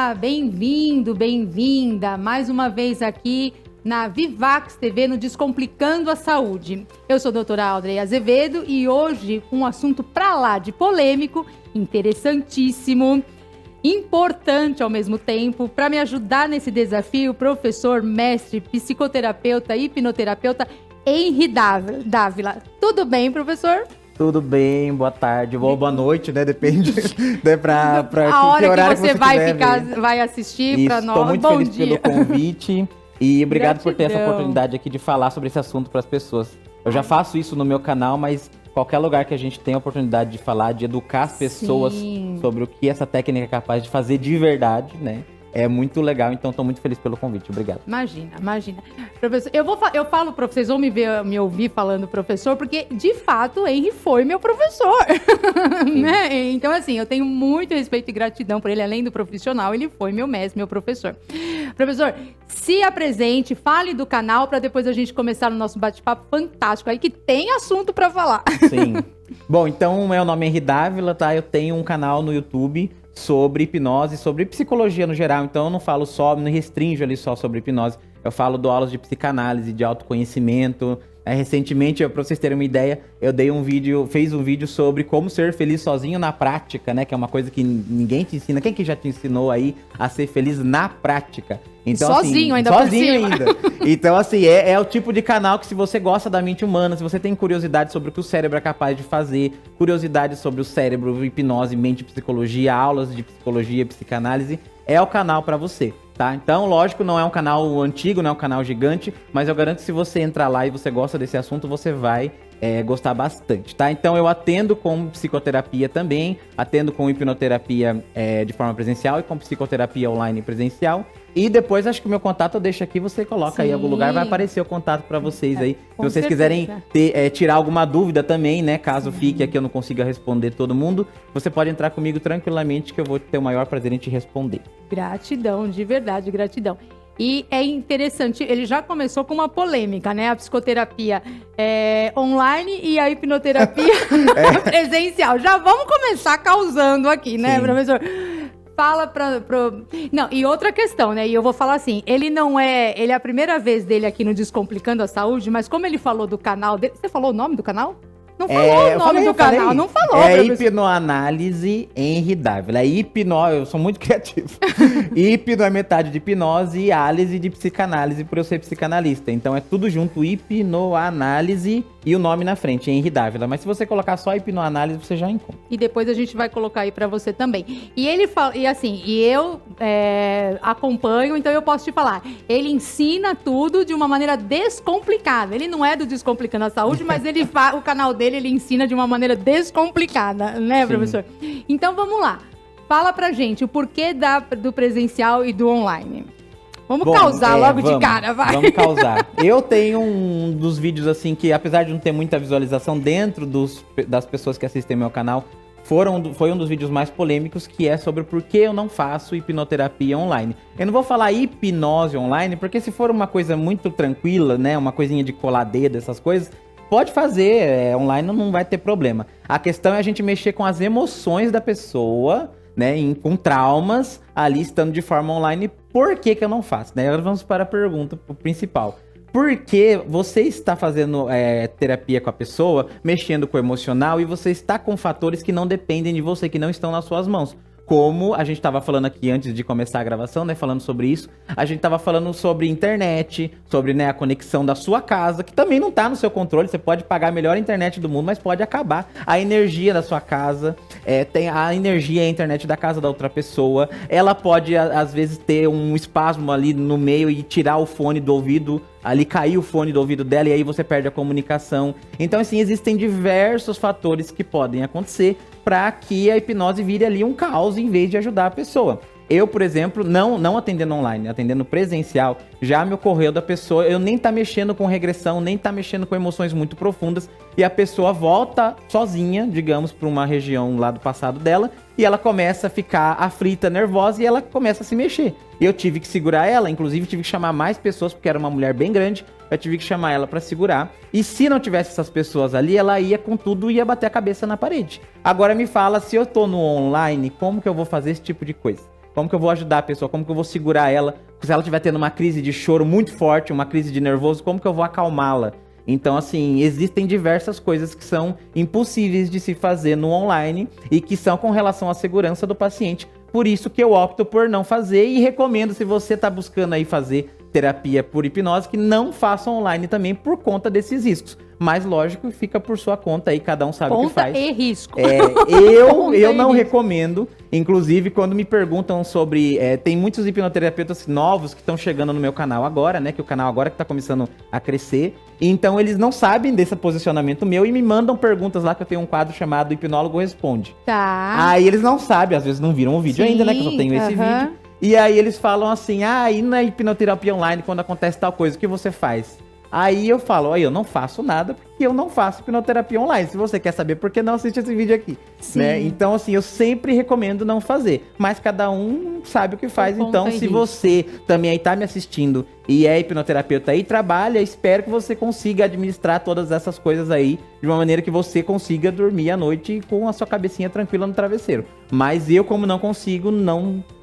Olá, bem-vindo, bem-vinda mais uma vez aqui na Vivax TV, no Descomplicando a Saúde. Eu sou a doutora Audrey Azevedo e hoje um assunto pra lá de polêmico, interessantíssimo, importante ao mesmo tempo. Para me ajudar nesse desafio, professor, mestre, psicoterapeuta, hipnoterapeuta Henry Dávila. Tudo bem, professor? Tudo bem, boa tarde, ou boa noite, né? Depende, né? Pra a hora que você vai assistir para nós. Estou muito feliz pelo convite e obrigado por ter essa oportunidade aqui de falar sobre esse assunto para as pessoas. Eu já faço isso no meu canal, mas qualquer lugar que a gente tem a oportunidade de falar, de educar as pessoas sobre o que essa técnica é capaz de fazer de verdade, né? É muito legal, então estou muito feliz pelo convite. Obrigado. Imagina. Professor, eu falo, vocês vão me ouvir falando professor, porque, de fato, o Henry foi meu professor. Né? Então, assim, eu tenho muito respeito e gratidão por ele. Além do profissional, ele foi meu mestre, meu professor. Professor, se apresente, fale do canal, para depois a gente começar o nosso bate-papo fantástico aí, que tem assunto para falar. Sim. Bom, então, meu nome é Henry Dávila, tá? Eu tenho um canal no YouTube sobre hipnose, sobre psicologia no geral, então eu não falo só, não restringo ali só sobre hipnose, eu dou aulas de psicanálise, de autoconhecimento. Recentemente, para vocês terem uma ideia, fiz um vídeo sobre como ser feliz sozinho na prática, né, que é uma coisa que ninguém te ensina. Quem que já te ensinou aí a ser feliz na prática? Então, sozinho, assim, ainda sozinho ainda. Então, assim, é o tipo de canal que, se você gosta da mente humana, se você tem curiosidade sobre o que o cérebro é capaz de fazer, curiosidade sobre o cérebro, hipnose, mente, psicologia, aulas de psicologia, psicanálise, é o canal para você, tá? Então, lógico, não é um canal antigo, não é um canal gigante, mas eu garanto que se você entrar lá e você gosta desse assunto, você vai gostar bastante, tá? Então, eu atendo com psicoterapia também, atendo com hipnoterapia de forma presencial e com psicoterapia online presencial. E depois, acho que o meu contato eu deixo aqui, você coloca aí em algum lugar, vai aparecer o contato para vocês aí. Se vocês quiserem tirar alguma dúvida também, né? Caso fique aqui eu não consiga responder todo mundo, você pode entrar comigo tranquilamente que eu vou ter o maior prazer em te responder. Gratidão, de verdade, gratidão. E é interessante, ele já começou com uma polêmica, né? A psicoterapia online e a hipnoterapia presencial. Já vamos começar causando aqui, né, professor? Fala Não, e outra questão, né? E eu vou falar assim, ele é a primeira vez dele aqui no Descomplicando a Saúde, mas como ele falou do canal dele... Você falou o nome do canal? Não falou o nome do canal, não falou. É Hipnoanálise Henry Dávila. Eu sou muito criativo. Hipno é metade de hipnose e álise de psicanálise, por eu ser psicanalista. Então é tudo junto, hipnoanálise e o nome na frente, Henry Dávila. Mas se você colocar só hipnoanálise, você já encontra. E depois a gente vai colocar aí pra você também. E ele fala, eu acompanho, então eu posso te falar. Ele ensina tudo de uma maneira descomplicada. Ele não é do Descomplicando a Saúde, mas o canal dele, ele ensina de uma maneira descomplicada, né, professor? Então, vamos lá. Fala pra gente o porquê do presencial e do online. Vamos causar logo de cara, vai. Vamos causar. Eu tenho um dos vídeos, assim, que apesar de não ter muita visualização dentro das pessoas que assistem meu canal, foi um dos vídeos mais polêmicos, que é sobre por que eu não faço hipnoterapia online. Eu não vou falar hipnose online, porque se for uma coisa muito tranquila, né, uma coisinha de colar dedo, essas coisas, pode fazer, online não vai ter problema. A questão é a gente mexer com as emoções da pessoa, né, com traumas, ali estando de forma online. Por que eu não faço? Né? Agora vamos para a pergunta principal. Por que você está fazendo terapia com a pessoa, mexendo com o emocional, e você está com fatores que não dependem de você, que não estão nas suas mãos? Como a gente estava falando aqui antes de começar a gravação, né, falando sobre isso, a gente estava falando sobre internet, sobre, né, a conexão da sua casa, que também não está no seu controle. Você pode pagar a melhor internet do mundo, mas pode acabar a energia da sua casa, tem a energia e a internet da casa da outra pessoa. Ela pode, às vezes, ter um espasmo ali no meio e tirar o fone do ouvido, ali cair o fone do ouvido dela, e aí você perde a comunicação. Então, assim, existem diversos fatores que podem acontecer para que a hipnose vire ali um caos em vez de ajudar a pessoa. Eu, por exemplo, não atendendo online, atendendo presencial, já me ocorreu da pessoa, eu nem tá mexendo com regressão, nem tá mexendo com emoções muito profundas, e a pessoa volta sozinha, digamos, para uma região lá do passado dela, e ela começa a ficar aflita, nervosa, e ela começa a se mexer. Eu tive que segurar ela, inclusive tive que chamar mais pessoas, porque era uma mulher bem grande, eu tive que chamar ela para segurar. E se não tivesse essas pessoas ali, ela ia com tudo e ia bater a cabeça na parede. Agora me fala, se eu tô no online, como que eu vou fazer esse tipo de coisa? Como que eu vou ajudar a pessoa? Como que eu vou segurar ela? Se ela estiver tendo uma crise de choro muito forte, uma crise de nervoso, como que eu vou acalmá-la? Então, assim, existem diversas coisas que são impossíveis de se fazer no online e que são com relação à segurança do paciente. Por isso que eu opto por não fazer e recomendo, se você está buscando aí fazer terapia por hipnose, que não faça online também por conta desses riscos. Mas, lógico, fica por sua conta aí, cada um sabe o que faz. Conta e risco. Eu não recomendo. Inclusive, quando me perguntam sobre... tem muitos hipnoterapeutas novos que estão chegando no meu canal agora, né? Que o canal agora que tá começando a crescer. Então, eles não sabem desse posicionamento meu e me mandam perguntas lá, que eu tenho um quadro chamado Hipnólogo Responde. Tá. Aí eles não sabem, às vezes não viram o vídeo ainda, né? Que eu só tenho esse vídeo. E aí eles falam assim, e na hipnoterapia online, quando acontece tal coisa, o que você faz? Aí eu falo, eu não faço nada porque eu não faço hipnoterapia online. Se você quer saber por que não, assiste esse vídeo aqui. Né? Então, assim, eu sempre recomendo não fazer. Mas cada um sabe o que faz. Então, se você também aí tá me assistindo e é hipnoterapeuta aí, trabalha, espero que você consiga administrar todas essas coisas aí de uma maneira que você consiga dormir à noite com a sua cabecinha tranquila no travesseiro. Mas eu, como não consigo,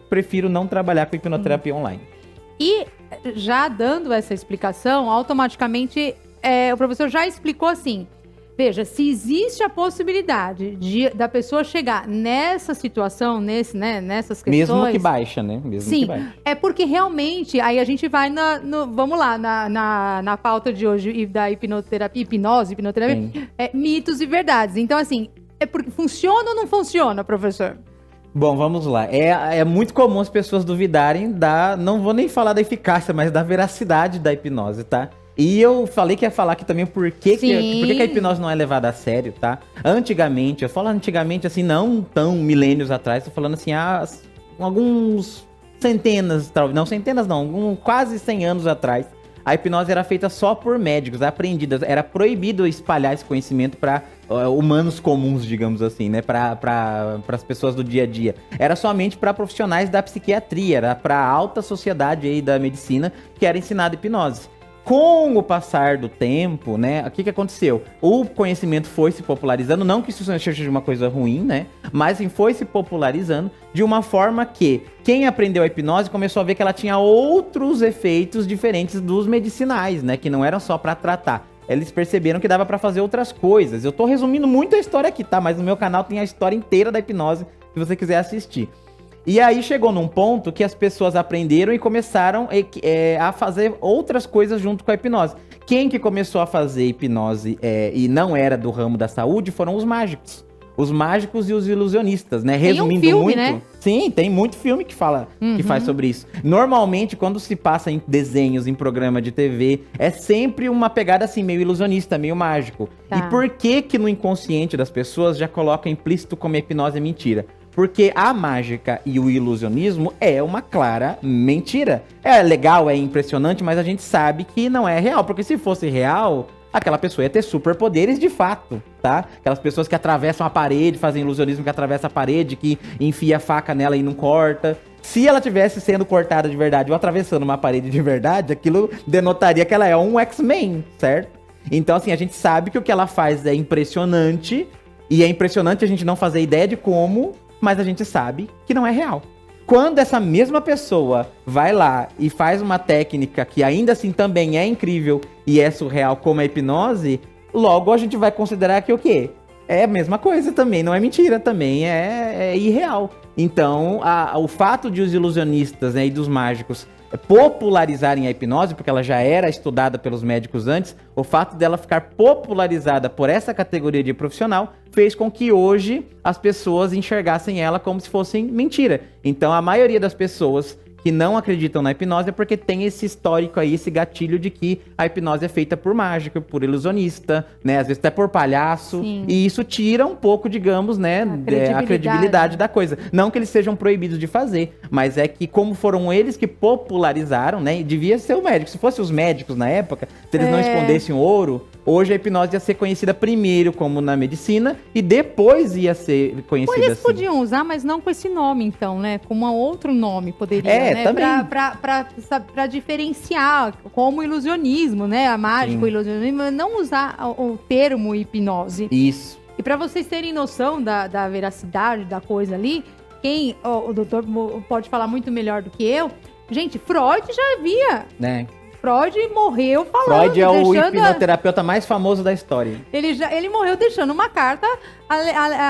prefiro não trabalhar com hipnoterapia online. E já dando essa explicação, automaticamente o professor já explicou assim, veja, se existe a possibilidade da pessoa chegar nessa situação, nessas questões... Mesmo que baixa, né? Sim, é porque realmente, aí a gente vai vamos lá, na pauta de hoje da hipnoterapia, mitos e verdades. Então, assim, porque funciona ou não funciona, professor? Bom, vamos lá. É muito comum as pessoas duvidarem não vou nem falar da eficácia, mas da veracidade da hipnose, tá? E eu falei que ia falar aqui também por que a hipnose não é levada a sério, tá? Antigamente, eu falo antigamente assim, não tão milênios atrás, tô falando assim, alguns quase 100 anos atrás, a hipnose era feita só por médicos, aprendidas. Era proibido espalhar esse conhecimento para humanos comuns, digamos assim, né? Para as pessoas do dia a dia. Era somente para profissionais da psiquiatria, era para a alta sociedade aí da medicina que era ensinada hipnose. Com o passar do tempo, né, o que aconteceu? O conhecimento foi se popularizando, não que isso seja uma coisa ruim, né, mas foi se popularizando de uma forma que quem aprendeu a hipnose começou a ver que ela tinha outros efeitos diferentes dos medicinais, né, que não eram só para tratar. Eles perceberam que dava para fazer outras coisas. Eu tô resumindo muito a história aqui, tá? Mas no meu canal tem a história inteira da hipnose, se você quiser assistir. E aí chegou num ponto que as pessoas aprenderam e começaram a fazer outras coisas junto com a hipnose. Quem que começou a fazer hipnose e não era do ramo da saúde foram os mágicos. Os mágicos e os ilusionistas, né? Resumindo tem filme, muito. Né? Sim, tem muito filme que faz sobre isso. Normalmente, quando se passa em desenhos, em programa de TV, é sempre uma pegada assim, meio ilusionista, meio mágico. Tá. E por que no inconsciente das pessoas já coloca implícito como a hipnose é mentira? Porque a mágica e o ilusionismo é uma clara mentira. É legal, é impressionante, mas a gente sabe que não é real. Porque se fosse real, aquela pessoa ia ter superpoderes de fato, tá? Aquelas pessoas que atravessam a parede, fazem ilusionismo que atravessa a parede, que enfia a faca nela e não corta. Se ela tivesse sendo cortada de verdade ou atravessando uma parede de verdade, aquilo denotaria que ela é um X-Men, certo? Então, assim, a gente sabe que o que ela faz é impressionante. E é impressionante a gente não fazer ideia de como... mas a gente sabe que não é real. Quando essa mesma pessoa vai lá e faz uma técnica que ainda assim também é incrível e é surreal como a hipnose, logo a gente vai considerar que o quê? É a mesma coisa também, não é mentira também, é irreal. Então, o fato de os ilusionistas, né, e dos mágicos popularizarem a hipnose, porque ela já era estudada pelos médicos antes, o fato dela ficar popularizada por essa categoria de profissional fez com que hoje as pessoas enxergassem ela como se fossem mentira. Então a maioria das pessoas que não acreditam na hipnose é porque tem esse histórico aí, esse gatilho de que a hipnose é feita por mágico, por ilusionista, né? Às vezes até por palhaço. Sim. E isso tira um pouco, digamos, né, a credibilidade da coisa. Não que eles sejam proibidos de fazer, mas é que como foram eles que popularizaram, né? E devia ser o médico. Se fossem os médicos na época, se eles não escondessem o ouro, hoje a hipnose ia ser conhecida primeiro como na medicina e depois ia ser conhecida assim. Eles podiam usar, mas não com esse nome, então, né? Com um outro nome poderia, né? Também. Pra diferenciar como ilusionismo, né? A mágica, o ilusionismo, não usar o termo hipnose. Isso. E para vocês terem noção da veracidade da coisa ali, quem, o doutor pode falar muito melhor do que eu, gente, Freud já havia. Né? Freud morreu falando. Freud é o hipnoterapeuta mais famoso da história. Ele morreu deixando uma carta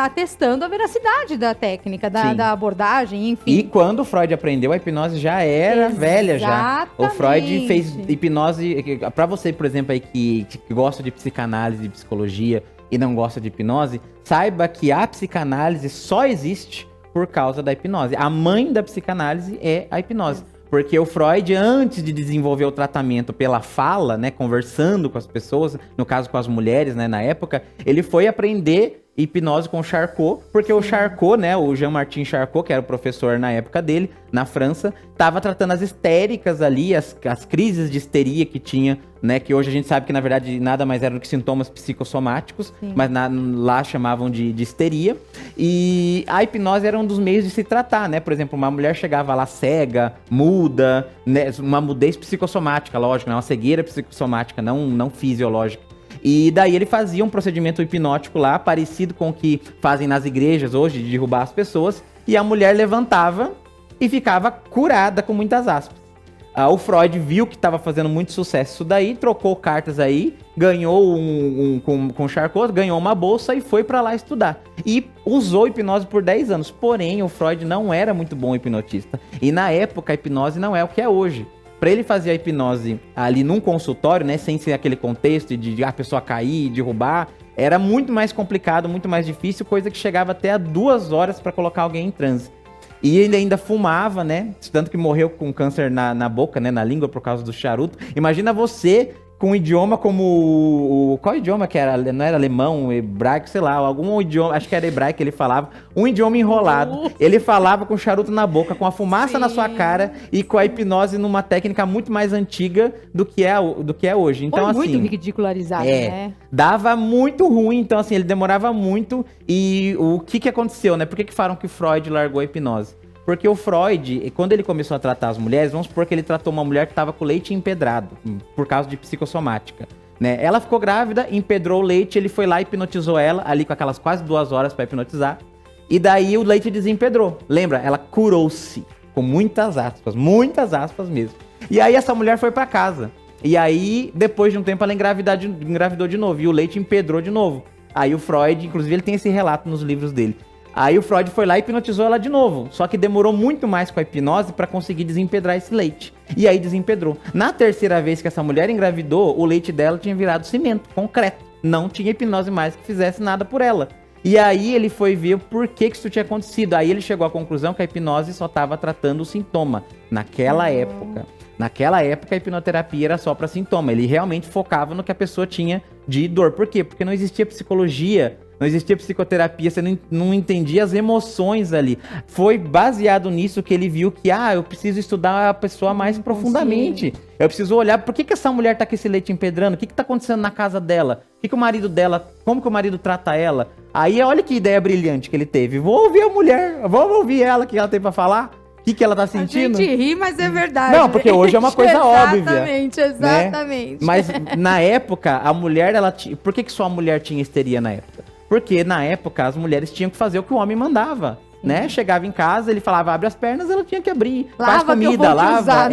atestando a veracidade da técnica, da abordagem, enfim. E quando Freud aprendeu, a hipnose já era velha já. O Freud fez hipnose... Pra você, por exemplo, aí que gosta de psicanálise, de psicologia e não gosta de hipnose, saiba que a psicanálise só existe por causa da hipnose. A mãe da psicanálise é a hipnose. Porque o Freud, antes de desenvolver o tratamento pela fala, né, conversando com as pessoas, no caso com as mulheres, né, na época, ele foi aprender hipnose com o Charcot, porque o Charcot, né, o Jean-Martin Charcot, que era o professor na época dele, na França, estava tratando as histéricas ali, as crises de histeria que tinha, né, que hoje a gente sabe que na verdade nada mais eram do que sintomas psicossomáticos, mas lá chamavam de histeria, e a hipnose era um dos meios de se tratar, né, por exemplo, uma mulher chegava lá cega, muda, né, uma mudez psicossomática, lógico, né, uma cegueira psicossomática, não fisiológica. E daí ele fazia um procedimento hipnótico lá, parecido com o que fazem nas igrejas hoje, de derrubar as pessoas. E a mulher levantava e ficava curada, com muitas aspas. O Freud viu que estava fazendo muito sucesso isso daí, trocou cartas aí, ganhou com Charcot, ganhou uma bolsa e foi para lá estudar. E usou hipnose por 10 anos. Porém, o Freud não era muito bom hipnotista. E na época, a hipnose não é o que é hoje. Para ele fazer a hipnose ali num consultório, né, sem ser aquele contexto de a pessoa cair, derrubar, era muito mais complicado, muito mais difícil, coisa que chegava até a 2 horas para colocar alguém em transe. E ele ainda fumava, né, tanto que morreu com câncer na boca, né, na língua por causa do charuto. Imagina você com um idioma como qual idioma que era? Não era alemão, hebraico, sei lá, algum idioma, acho que era hebraico que ele falava, um idioma enrolado. Ele falava com charuto na boca, com a fumaça na sua cara e com a hipnose numa técnica muito mais antiga do que é hoje. Então, foi assim, muito ridicularizado, né? Dava muito ruim, então assim, ele demorava muito. E o que aconteceu, né? Por que falam que Freud largou a hipnose? Porque o Freud, quando ele começou a tratar as mulheres, vamos supor que ele tratou uma mulher que estava com leite empedrado, por causa de psicossomática, né? Ela ficou grávida, empedrou o leite, ele foi lá e hipnotizou ela, ali com aquelas quase 2 horas para hipnotizar, e daí o leite desempedrou. Lembra? Ela curou-se, com muitas aspas mesmo. E aí essa mulher foi para casa. E aí, depois de um tempo, ela engravidou de novo, e o leite empedrou de novo. Aí o Freud, inclusive ele tem esse relato nos livros dele. Aí o Freud foi lá e hipnotizou ela de novo. Só que demorou muito mais com a hipnose para conseguir desempedrar esse leite. E aí desempedrou. Na terceira vez que essa mulher engravidou, o leite dela tinha virado cimento, concreto. Não tinha hipnose mais que fizesse nada por ela. E aí ele foi ver por que isso tinha acontecido. Aí ele chegou à conclusão que a hipnose só estava tratando o sintoma. Naquela época. Naquela época a hipnoterapia era só para sintoma. Ele realmente focava no que a pessoa tinha de dor. Por quê? Porque não existia psicologia, não existia psicoterapia, você não entendia as emoções ali. Foi baseado nisso que ele viu que, eu preciso estudar a pessoa mais profundamente. Eu preciso olhar, por que essa mulher tá com esse leite empedrando? O que tá acontecendo na casa dela? O que o marido dela, como que o marido trata ela? Aí olha que ideia brilhante que ele teve. Vou ouvir a mulher, vamos ouvir ela, o que ela tem pra falar. O que ela tá sentindo? A gente ri, mas é verdade. Não, porque hoje é uma coisa óbvia. Exatamente. Né? Mas na época, a mulher, ela tinha... Por que só a mulher tinha histeria na época? Porque na época as mulheres tinham que fazer o que o homem mandava, né? Chegava em casa, ele falava, abre as pernas, ela tinha que abrir. Faz comida, lava.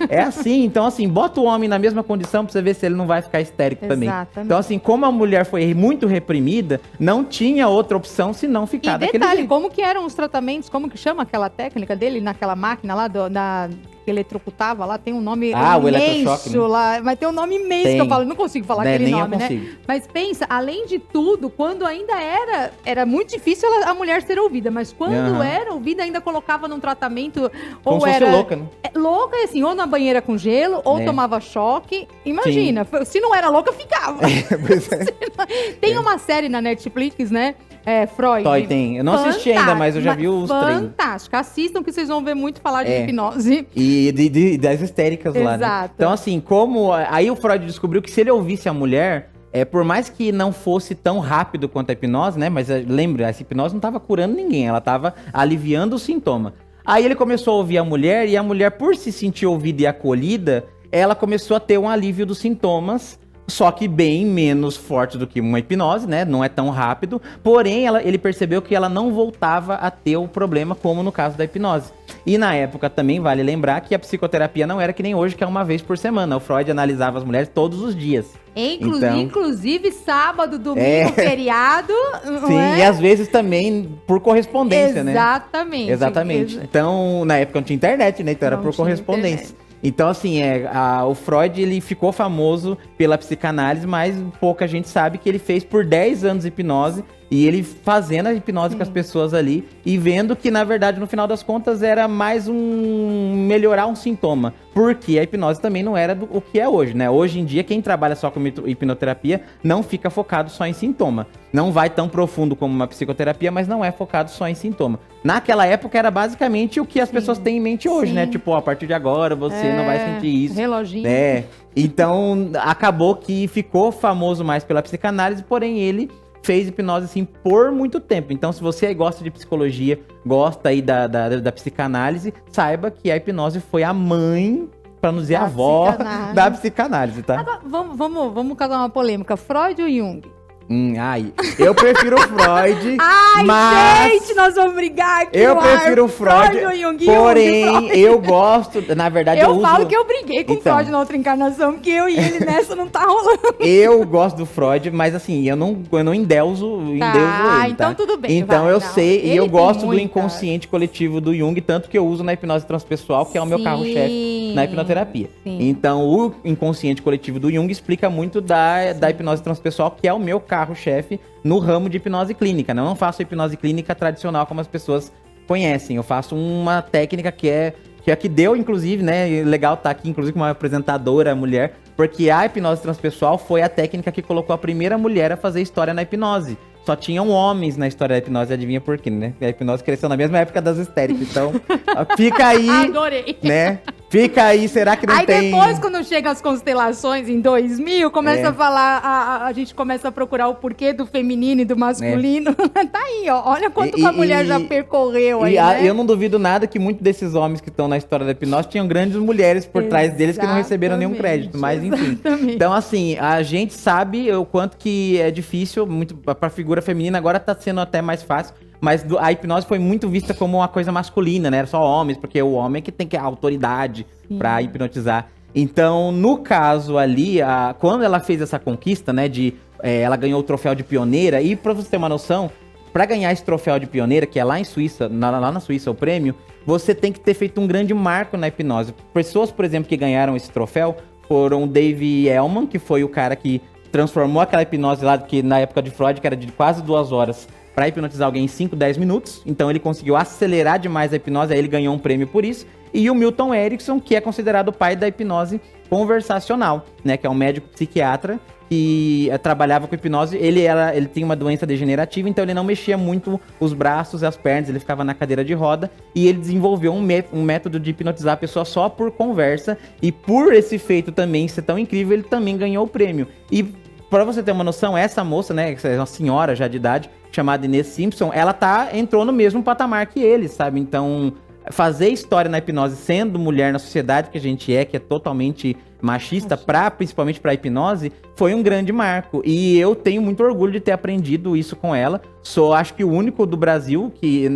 É assim, então assim, bota o homem na mesma condição pra você ver se ele não vai ficar histérico também. Então assim, como a mulher foi muito reprimida, não tinha outra opção senão ficar daquele jeito. Como que eram os tratamentos, como que chama aquela técnica dele naquela máquina lá que eletrocutava lá, tem um nome o eletrochoque, né? Lá, mas tem um nome imenso que eu falo, não consigo falar aquele nome, né? Mas pensa, além de tudo, quando ainda era muito difícil a mulher ser ouvida, mas quando era ouvida, ainda colocava num tratamento, como ou era louca, né? Louca, assim, ou na banheira com gelo, ou tomava choque. Imagina, se não era louca, ficava. Tem uma série na Netflix, né? Freud. Tem. Eu não assisti ainda, mas eu já vi os treinos. Fantástico. Assistam que vocês vão ver muito falar de hipnose. E das histéricas lá, né? Então, assim, aí o Freud descobriu que se ele ouvisse a mulher, por mais que não fosse tão rápido quanto a hipnose, né? Mas lembra, essa hipnose não estava curando ninguém, ela estava aliviando o sintoma. Aí ele começou a ouvir a mulher, e a mulher, por se sentir ouvida e acolhida, ela começou a ter um alívio dos sintomas. só que bem menos forte do que uma hipnose, né? Não é tão rápido. Porém, ele percebeu que ela não voltava a ter o problema, como no caso da hipnose. E na época também vale lembrar que a psicoterapia não era que nem hoje, que é uma vez por semana. O Freud analisava as mulheres todos os dias. Inclusive sábado, domingo, feriado. Sim, e às vezes também por correspondência, né? Exatamente. Então, na época não tinha internet, né? Então era por correspondência. Então, assim, o Freud, ele ficou famoso pela psicanálise, mas pouca gente sabe que ele fez por 10 anos hipnose, e ele fazendo a hipnose com as pessoas ali, e vendo que, na verdade, no final das contas, era mais melhorar um sintoma. Porque a hipnose também não era o que é hoje, né? Hoje em dia, quem trabalha só com hipnoterapia não fica focado só em sintoma. Não vai tão profundo como uma psicoterapia, mas não é focado só em sintoma. Naquela época, era basicamente o que as pessoas têm em mente hoje, né? Tipo, a partir de agora, você não vai sentir isso. Reloginho. Então, acabou que ficou famoso mais pela psicanálise, porém ele fez hipnose, assim, por muito tempo. Então, se você gosta de psicologia, gosta aí da psicanálise, saiba que a hipnose foi a mãe, pra não dizer a avó, da psicanálise, tá? Agora, vamos causar uma polêmica. Freud ou Jung? Eu prefiro o Freud, gente, nós vamos brigar aqui. Eu prefiro o Freud, porém, eu gosto, na verdade, eu falo que eu briguei com o Freud na outra encarnação, porque eu e ele nessa não tá rolando. Eu gosto do Freud, mas assim, eu não endeuso ele, então tá? tudo bem. Então sei, e eu gosto do inconsciente coletivo do Jung, tanto que eu uso na hipnose transpessoal, que é o meu carro-chefe na hipnoterapia. Então, o inconsciente coletivo do Jung explica muito da hipnose transpessoal, que é o meu carro-chefe no ramo de hipnose clínica, né? Eu não faço hipnose clínica tradicional como as pessoas conhecem. Eu faço uma técnica que é a que deu, inclusive, né? Legal estar aqui, inclusive, com uma apresentadora mulher, porque a hipnose transpessoal foi a técnica que colocou a primeira mulher a fazer história na hipnose. Só tinham homens na história da hipnose, adivinha por quê, né? A hipnose cresceu na mesma época das histéricas, então fica aí, adorei, né? Fica aí, será que não tem... Aí depois, quando chega as constelações em 2000, começa a falar, a gente começa a procurar o porquê do feminino e do masculino. Tá aí, ó, olha quanto a mulher já percorreu aí, né? Eu não duvido nada que muitos desses homens que estão na história da hipnose tinham grandes mulheres por trás deles que não receberam nenhum crédito, mas enfim. Então, assim, a gente sabe o quanto que é difícil, muito pra figura feminina, agora tá sendo até mais fácil. Mas a hipnose foi muito vista como uma coisa masculina, né? Era só homens, porque o homem é que tem que ter a autoridade pra hipnotizar. Então, no caso ali, quando ela fez essa conquista, né? Ela ganhou o troféu de pioneira. E pra você ter uma noção, pra ganhar esse troféu de pioneira, que é lá em Suíça, lá na Suíça o prêmio, você tem que ter feito um grande marco na hipnose. Pessoas, por exemplo, que ganharam esse troféu foram o Dave Elman, que foi o cara que transformou aquela hipnose lá, que na época de Freud, que era de quase 2 horas, para hipnotizar alguém em 5, 10 minutos. Então ele conseguiu acelerar demais a hipnose, aí ele ganhou um prêmio por isso. E o Milton Erickson, que é considerado o pai da hipnose conversacional, né? Que é um médico psiquiatra que trabalhava com hipnose. Ele tem uma doença degenerativa, então ele não mexia muito os braços e as pernas, ele ficava na cadeira de roda. E ele desenvolveu um método de hipnotizar a pessoa só por conversa. E por esse feito também ser tão incrível, ele também ganhou o prêmio. E pra você ter uma noção, essa moça, né, que é uma senhora já de idade, chamada Inês Simpson, ela entrou no mesmo patamar que ele, sabe? Então, fazer história na hipnose sendo mulher na sociedade que a gente que é totalmente machista, principalmente pra hipnose, foi um grande marco. E eu tenho muito orgulho de ter aprendido isso com ela. Sou, acho que, o único do Brasil que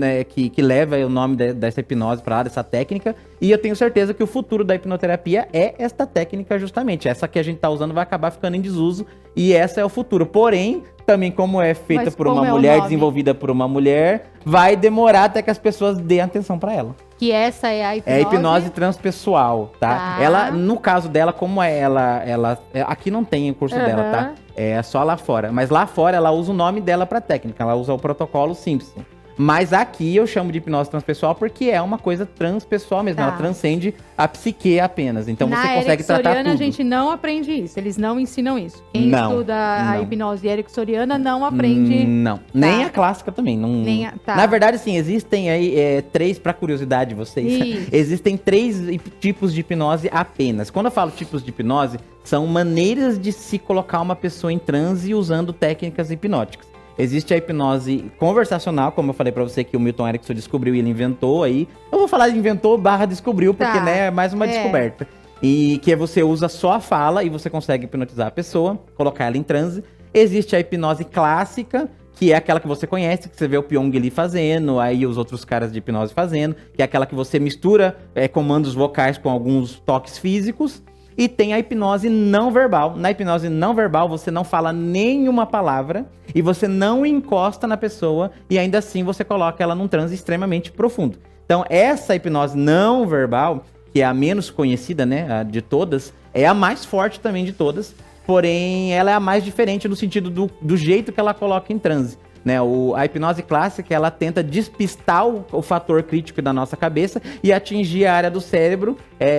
leva o nome dessa hipnose pra lá, dessa técnica. E eu tenho certeza que o futuro da hipnoterapia é esta técnica, justamente. Essa que a gente tá usando vai acabar ficando em desuso. E essa é o futuro. Porém, também como é feita por uma mulher, desenvolvida por uma mulher, vai demorar até que as pessoas deem atenção pra ela. Que essa é a hipnose? É a hipnose transpessoal, tá? Ela, no caso dela, como ela aqui não tem o curso dela, tá? É só lá fora. Mas lá fora ela usa o nome dela pra técnica, ela usa o protocolo Simpson. Mas aqui eu chamo de hipnose transpessoal porque é uma coisa transpessoal mesmo, ela transcende a psique apenas. Então você consegue tratar tudo. A gente não aprende isso, eles não ensinam isso. Quem estuda a hipnose ericksoniana não aprende. Não, nem a clássica também. Não... Na verdade, sim, existem aí 3, pra curiosidade de vocês, existem 3 tipos de hipnose apenas. Quando eu falo tipos de hipnose, são maneiras de se colocar uma pessoa em transe usando técnicas hipnóticas. Existe a hipnose conversacional, como eu falei pra você, que o Milton Erickson descobriu e ele inventou aí. Eu vou falar de inventou / descobriu, porque né, é mais uma descoberta. e que você usa só a fala e você consegue hipnotizar a pessoa, colocar ela em transe. Existe a hipnose clássica, que é aquela que você conhece, que você vê o Pyong Lee fazendo, aí os outros caras de hipnose fazendo, que é aquela que você mistura comandos vocais com alguns toques físicos. E tem a hipnose não verbal. Na hipnose não verbal, você não fala nenhuma palavra e você não encosta na pessoa e ainda assim você coloca ela num transe extremamente profundo. Então, essa hipnose não verbal, que é a menos conhecida, né, de todas, é a mais forte também de todas. Porém, ela é a mais diferente no sentido do jeito que ela coloca em transe. Né? A hipnose clássica, ela tenta despistar o fator crítico da nossa cabeça e atingir a área do cérebro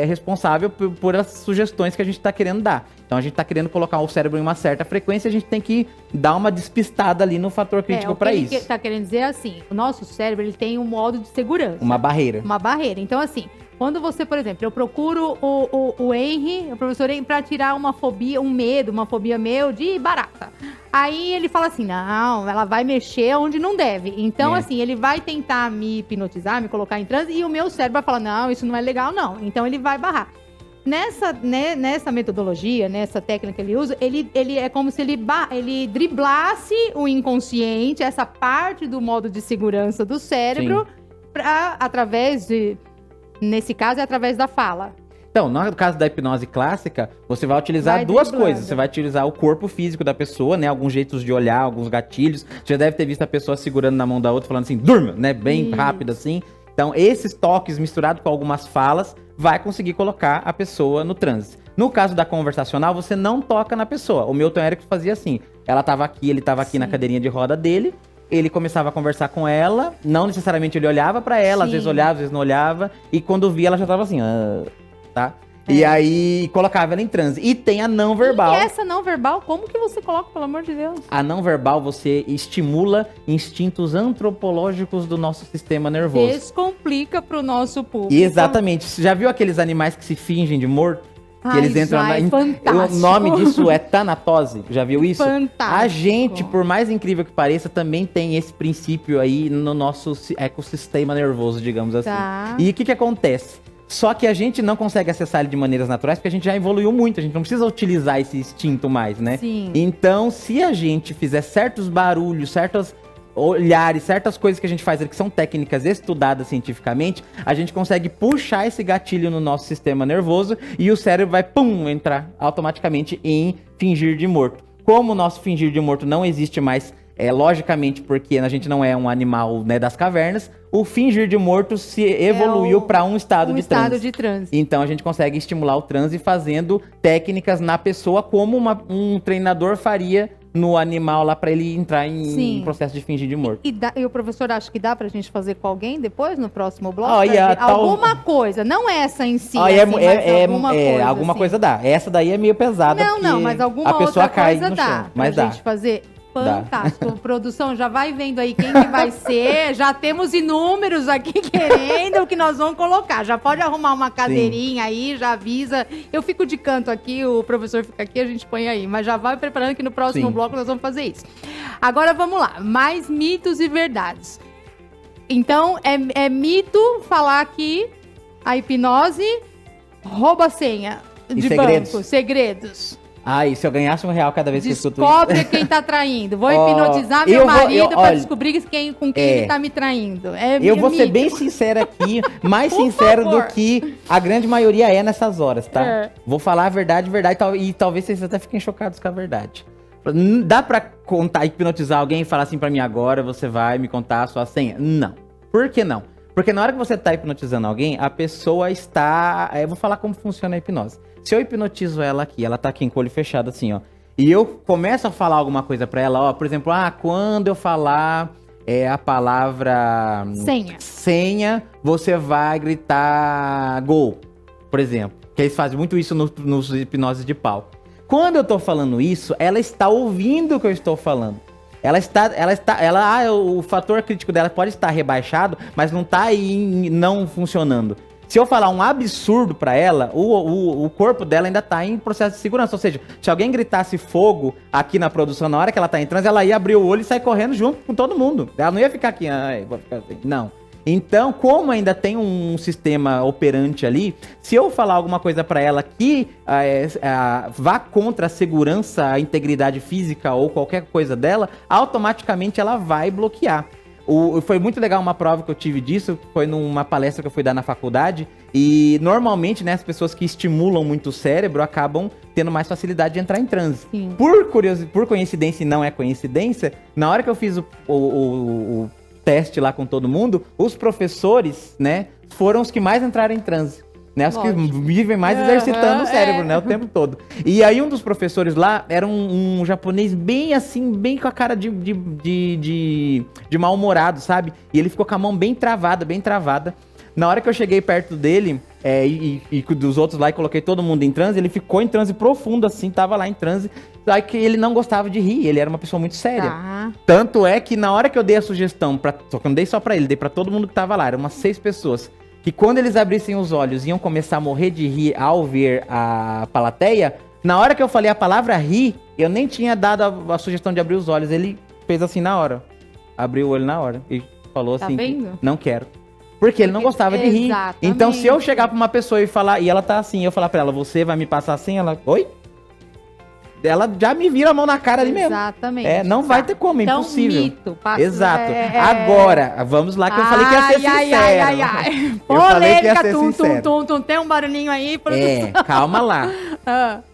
responsável por as sugestões que a gente está querendo dar. Então, a gente está querendo colocar o cérebro em uma certa frequência, a gente tem que dar uma despistada ali no fator crítico para isso. O que está querendo dizer é assim, o nosso cérebro ele tem um modo de segurança. Uma barreira. Uma barreira. Então, assim, quando você, por exemplo, eu procuro o Henry, o professor Henry, pra tirar uma fobia, uma fobia meu de barata. Aí ele fala assim, não, ela vai mexer onde não deve. Então, assim, ele vai tentar me hipnotizar, me colocar em transe, e o meu cérebro vai falar, não, isso não é legal, não. Então, ele vai barrar. Nessa metodologia, nessa técnica que ele usa, ele é como se ele driblasse o inconsciente, essa parte do modo de segurança do cérebro, através de... Nesse caso, é através da fala. Então, no caso da hipnose clássica, você vai utilizar duas coisas. Você vai utilizar o corpo físico da pessoa, né? Alguns jeitos de olhar, alguns gatilhos. Você já deve ter visto a pessoa segurando na mão da outra, falando assim, durma, né? Bem rápido assim. Então, esses toques misturados com algumas falas, vai conseguir colocar a pessoa no transe. No caso da conversacional, você não toca na pessoa. O Milton Erickson fazia assim. Ela tava aqui, ele tava aqui na cadeirinha de roda dele. Ele começava a conversar com ela, não necessariamente ele olhava pra ela, às vezes olhava, às vezes não olhava, e quando via ela já tava assim, tá? E aí colocava ela em transe. E tem a não verbal. E essa não verbal, como que você coloca, pelo amor de Deus? A não verbal, você estimula instintos antropológicos do nosso sistema nervoso. Descomplica pro nosso público. Exatamente. Você já viu aqueles animais que se fingem de morto? Que eles entram fantástico. O nome disso é tanatose. Já viu isso? Fantástico. A gente, por mais incrível que pareça, também tem esse princípio aí no nosso ecossistema nervoso, digamos assim. Tá. E o que acontece? Só que a gente não consegue acessar ele de maneiras naturais porque a gente já evoluiu muito. A gente não precisa utilizar esse instinto mais, né? Sim. Então, se a gente fizer certos barulhos, certos olhares, certas coisas que a gente faz que são técnicas estudadas cientificamente, a gente consegue puxar esse gatilho no nosso sistema nervoso e o cérebro vai, entrar automaticamente em fingir de morto. Como o nosso fingir de morto não existe mais, logicamente, porque a gente não é um animal, né, das cavernas, o fingir de morto se evoluiu para um estado de transe. Então a gente consegue estimular o transe fazendo técnicas na pessoa como um treinador faria no animal lá pra ele entrar em processo de fingir de morto. E o professor acha que dá pra gente fazer com alguém depois, no próximo bloco? Alguma coisa, não essa em si, assim, alguma coisa dá. Essa daí é meio pesada, não, mas alguma a pessoa outra cai coisa no dá chão. Mas pra dá. gente fazer. Fantástico. Produção, já vai vendo aí quem que vai ser. Já temos inúmeros aqui querendo o que nós vamos colocar. Já pode arrumar uma cadeirinha aí, já avisa. Eu fico de canto aqui, o professor fica aqui, a gente põe aí. Mas já vai preparando que no próximo bloco nós vamos fazer isso. Agora vamos lá. Mais mitos e verdades. Então, é mito falar que a hipnose rouba a senha de banco. Segredos. E se eu ganhasse R$1 cada vez que eu escuto isso? Descobre quem tá traindo. Vou hipnotizar meu marido pra descobrir com quem ele tá me traindo. Eu vou ser bem sincera aqui, mais sincero do que a grande maioria nessas horas, tá? Vou falar a verdade, e talvez vocês até fiquem chocados com a verdade. Dá pra hipnotizar alguém e falar assim pra mim agora, você vai me contar a sua senha? Não. Por que não? Porque na hora que você tá hipnotizando alguém, a pessoa está... Eu vou falar como funciona a hipnose. Se eu hipnotizo ela aqui, ela tá aqui com o olho fechado assim, ó. E eu começo a falar alguma coisa pra ela, ó. Por exemplo, quando eu falar a palavra... Senha, você vai gritar gol, por exemplo. Que eles fazem muito isso nos hipnoses de palco. Quando eu tô falando isso, ela está ouvindo o que eu estou falando. O fator crítico dela pode estar rebaixado, mas não tá aí não funcionando. Se eu falar um absurdo pra ela, o corpo dela ainda tá em processo de segurança. Ou seja, se alguém gritasse fogo aqui na produção na hora que ela tá em transe, ela ia abrir o olho e sair correndo junto com todo mundo. Ela não ia ficar aqui, vou ficar assim. Não. Então, como ainda tem um sistema operante ali, se eu falar alguma coisa para ela que vá contra a segurança, a integridade física ou qualquer coisa dela, automaticamente ela vai bloquear. Foi muito legal uma prova que eu tive disso, foi numa palestra que eu fui dar na faculdade, e normalmente, né, as pessoas que estimulam muito o cérebro acabam tendo mais facilidade de entrar em transe. Sim. Por coincidência, e não é coincidência, na hora que eu fiz o teste lá com todo mundo, os professores, né, foram os que mais entraram em transe. Né, os que vivem mais exercitando o cérebro, né, o tempo todo. E aí um dos professores lá era um japonês bem assim, bem com a cara de mal-humorado, sabe? E ele ficou com a mão bem travada, bem travada. Na hora que eu cheguei perto dele e dos outros lá e coloquei todo mundo em transe, ele ficou em transe profundo assim, tava lá em transe. Só que ele não gostava de rir, ele era uma pessoa muito séria. Tanto é que na hora que eu dei a sugestão, só que eu não dei só pra ele, dei pra todo mundo que tava lá, eram umas 6 pessoas. Que quando eles abrissem os olhos iam começar a morrer de rir ao ver a plateia, na hora que eu falei a palavra rir, eu nem tinha dado a sugestão de abrir os olhos. Ele fez assim na hora. Abriu o olho na hora. E falou assim, não quero. Porque ele não gostava de rir. Então se eu chegar pra uma pessoa e falar, e ela tá assim, eu falar pra ela, você vai me passar assim? Ela, oi? Ela já me vira a mão na cara ali mesmo. Exatamente. Não vai ter como, é então, impossível. Mito, Exato. Agora, vamos lá que eu falei que ia ser sincero. Eu falei que ia ser sincero. Tem um barulhinho aí. Calma lá.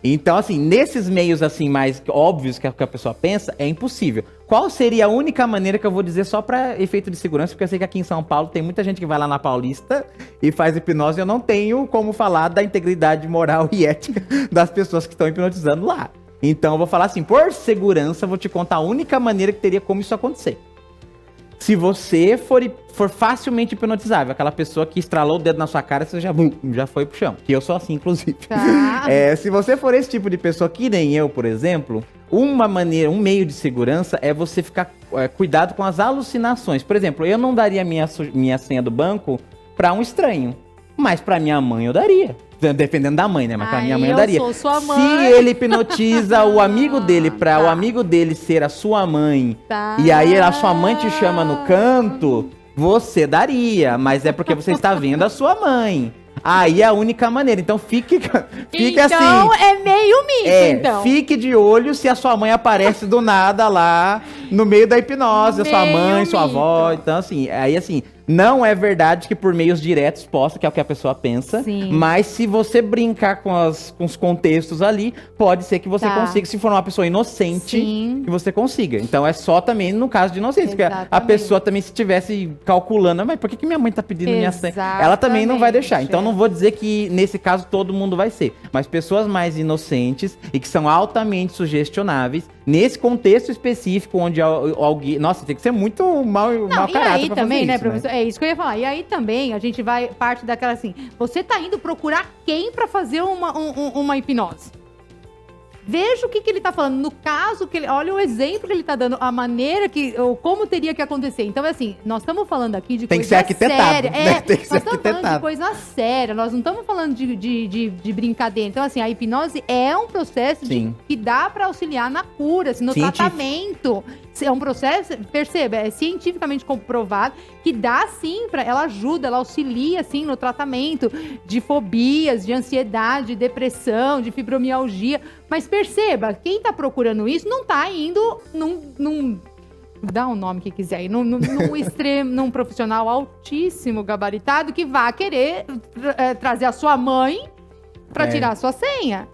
Então, assim, nesses meios assim mais óbvios que a pessoa pensa, é impossível. Qual seria a única maneira que eu vou dizer só pra efeito de segurança? Porque eu sei que aqui em São Paulo tem muita gente que vai lá na Paulista e faz hipnose e eu não tenho como falar da integridade moral e ética das pessoas que estão hipnotizando lá. Então eu vou falar assim, por segurança, eu vou te contar a única maneira que teria como isso acontecer. Se você for facilmente hipnotizável, aquela pessoa que estralou o dedo na sua cara, você já foi pro chão. Que eu sou assim, inclusive. Se você for esse tipo de pessoa, que nem eu, por exemplo, um meio de segurança é você ficar cuidado com as alucinações. Por exemplo, eu não daria minha senha do banco pra um estranho, mas pra minha mãe eu daria. Dependendo da mãe, né? Mas pra minha mãe eu daria. Sou sua mãe. Se ele hipnotiza o amigo dele pra o amigo dele ser a sua mãe, e aí a sua mãe te chama no canto, você daria. Mas é porque você está vendo a sua mãe. Aí é a única maneira. Então fique assim. Então é meio mito, então. Fique de olho se a sua mãe aparece do nada lá no meio da hipnose, a sua mãe, sua avó. Então assim, aí assim, não é verdade que por meios diretos possa, que é o que a pessoa pensa. Sim. Mas se você brincar com os contextos ali, pode ser que você consiga. Se for uma pessoa inocente, que você consiga. Então é só também no caso de inocência. Porque a pessoa também, se estivesse calculando, mas por que minha mãe tá pedindo minha senha? Ela também não vai deixar. Então não vou dizer que nesse caso todo mundo vai ser. Mas pessoas mais inocentes e que são altamente sugestionáveis, nesse contexto específico onde alguém... Nossa, tem que ser muito mau caráter aí pra também, fazer né, isso, professor? É isso que eu ia falar. E aí também a gente vai parte daquela assim, você tá indo procurar quem pra fazer uma hipnose? Veja o que ele tá falando. No caso, olha o exemplo que ele tá dando, a maneira ou como teria que acontecer. Então, assim, nós estamos falando aqui de coisa séria. Tem que ser arquitetado, né? Tem que ser arquitetado. Nós estamos falando de coisa séria, nós não estamos falando de brincadeira. Então, assim, a hipnose é um processo que dá para auxiliar na cura, assim, no tratamento. É um processo, perceba, é cientificamente comprovado que dá sim, ela ajuda, ela auxilia assim no tratamento de fobias, de ansiedade, de depressão, de fibromialgia. Mas perceba, quem tá procurando isso não tá indo dá um nome que quiser, num extremo, num profissional altíssimo gabaritado que vá querer trazer a sua mãe para tirar a sua senha.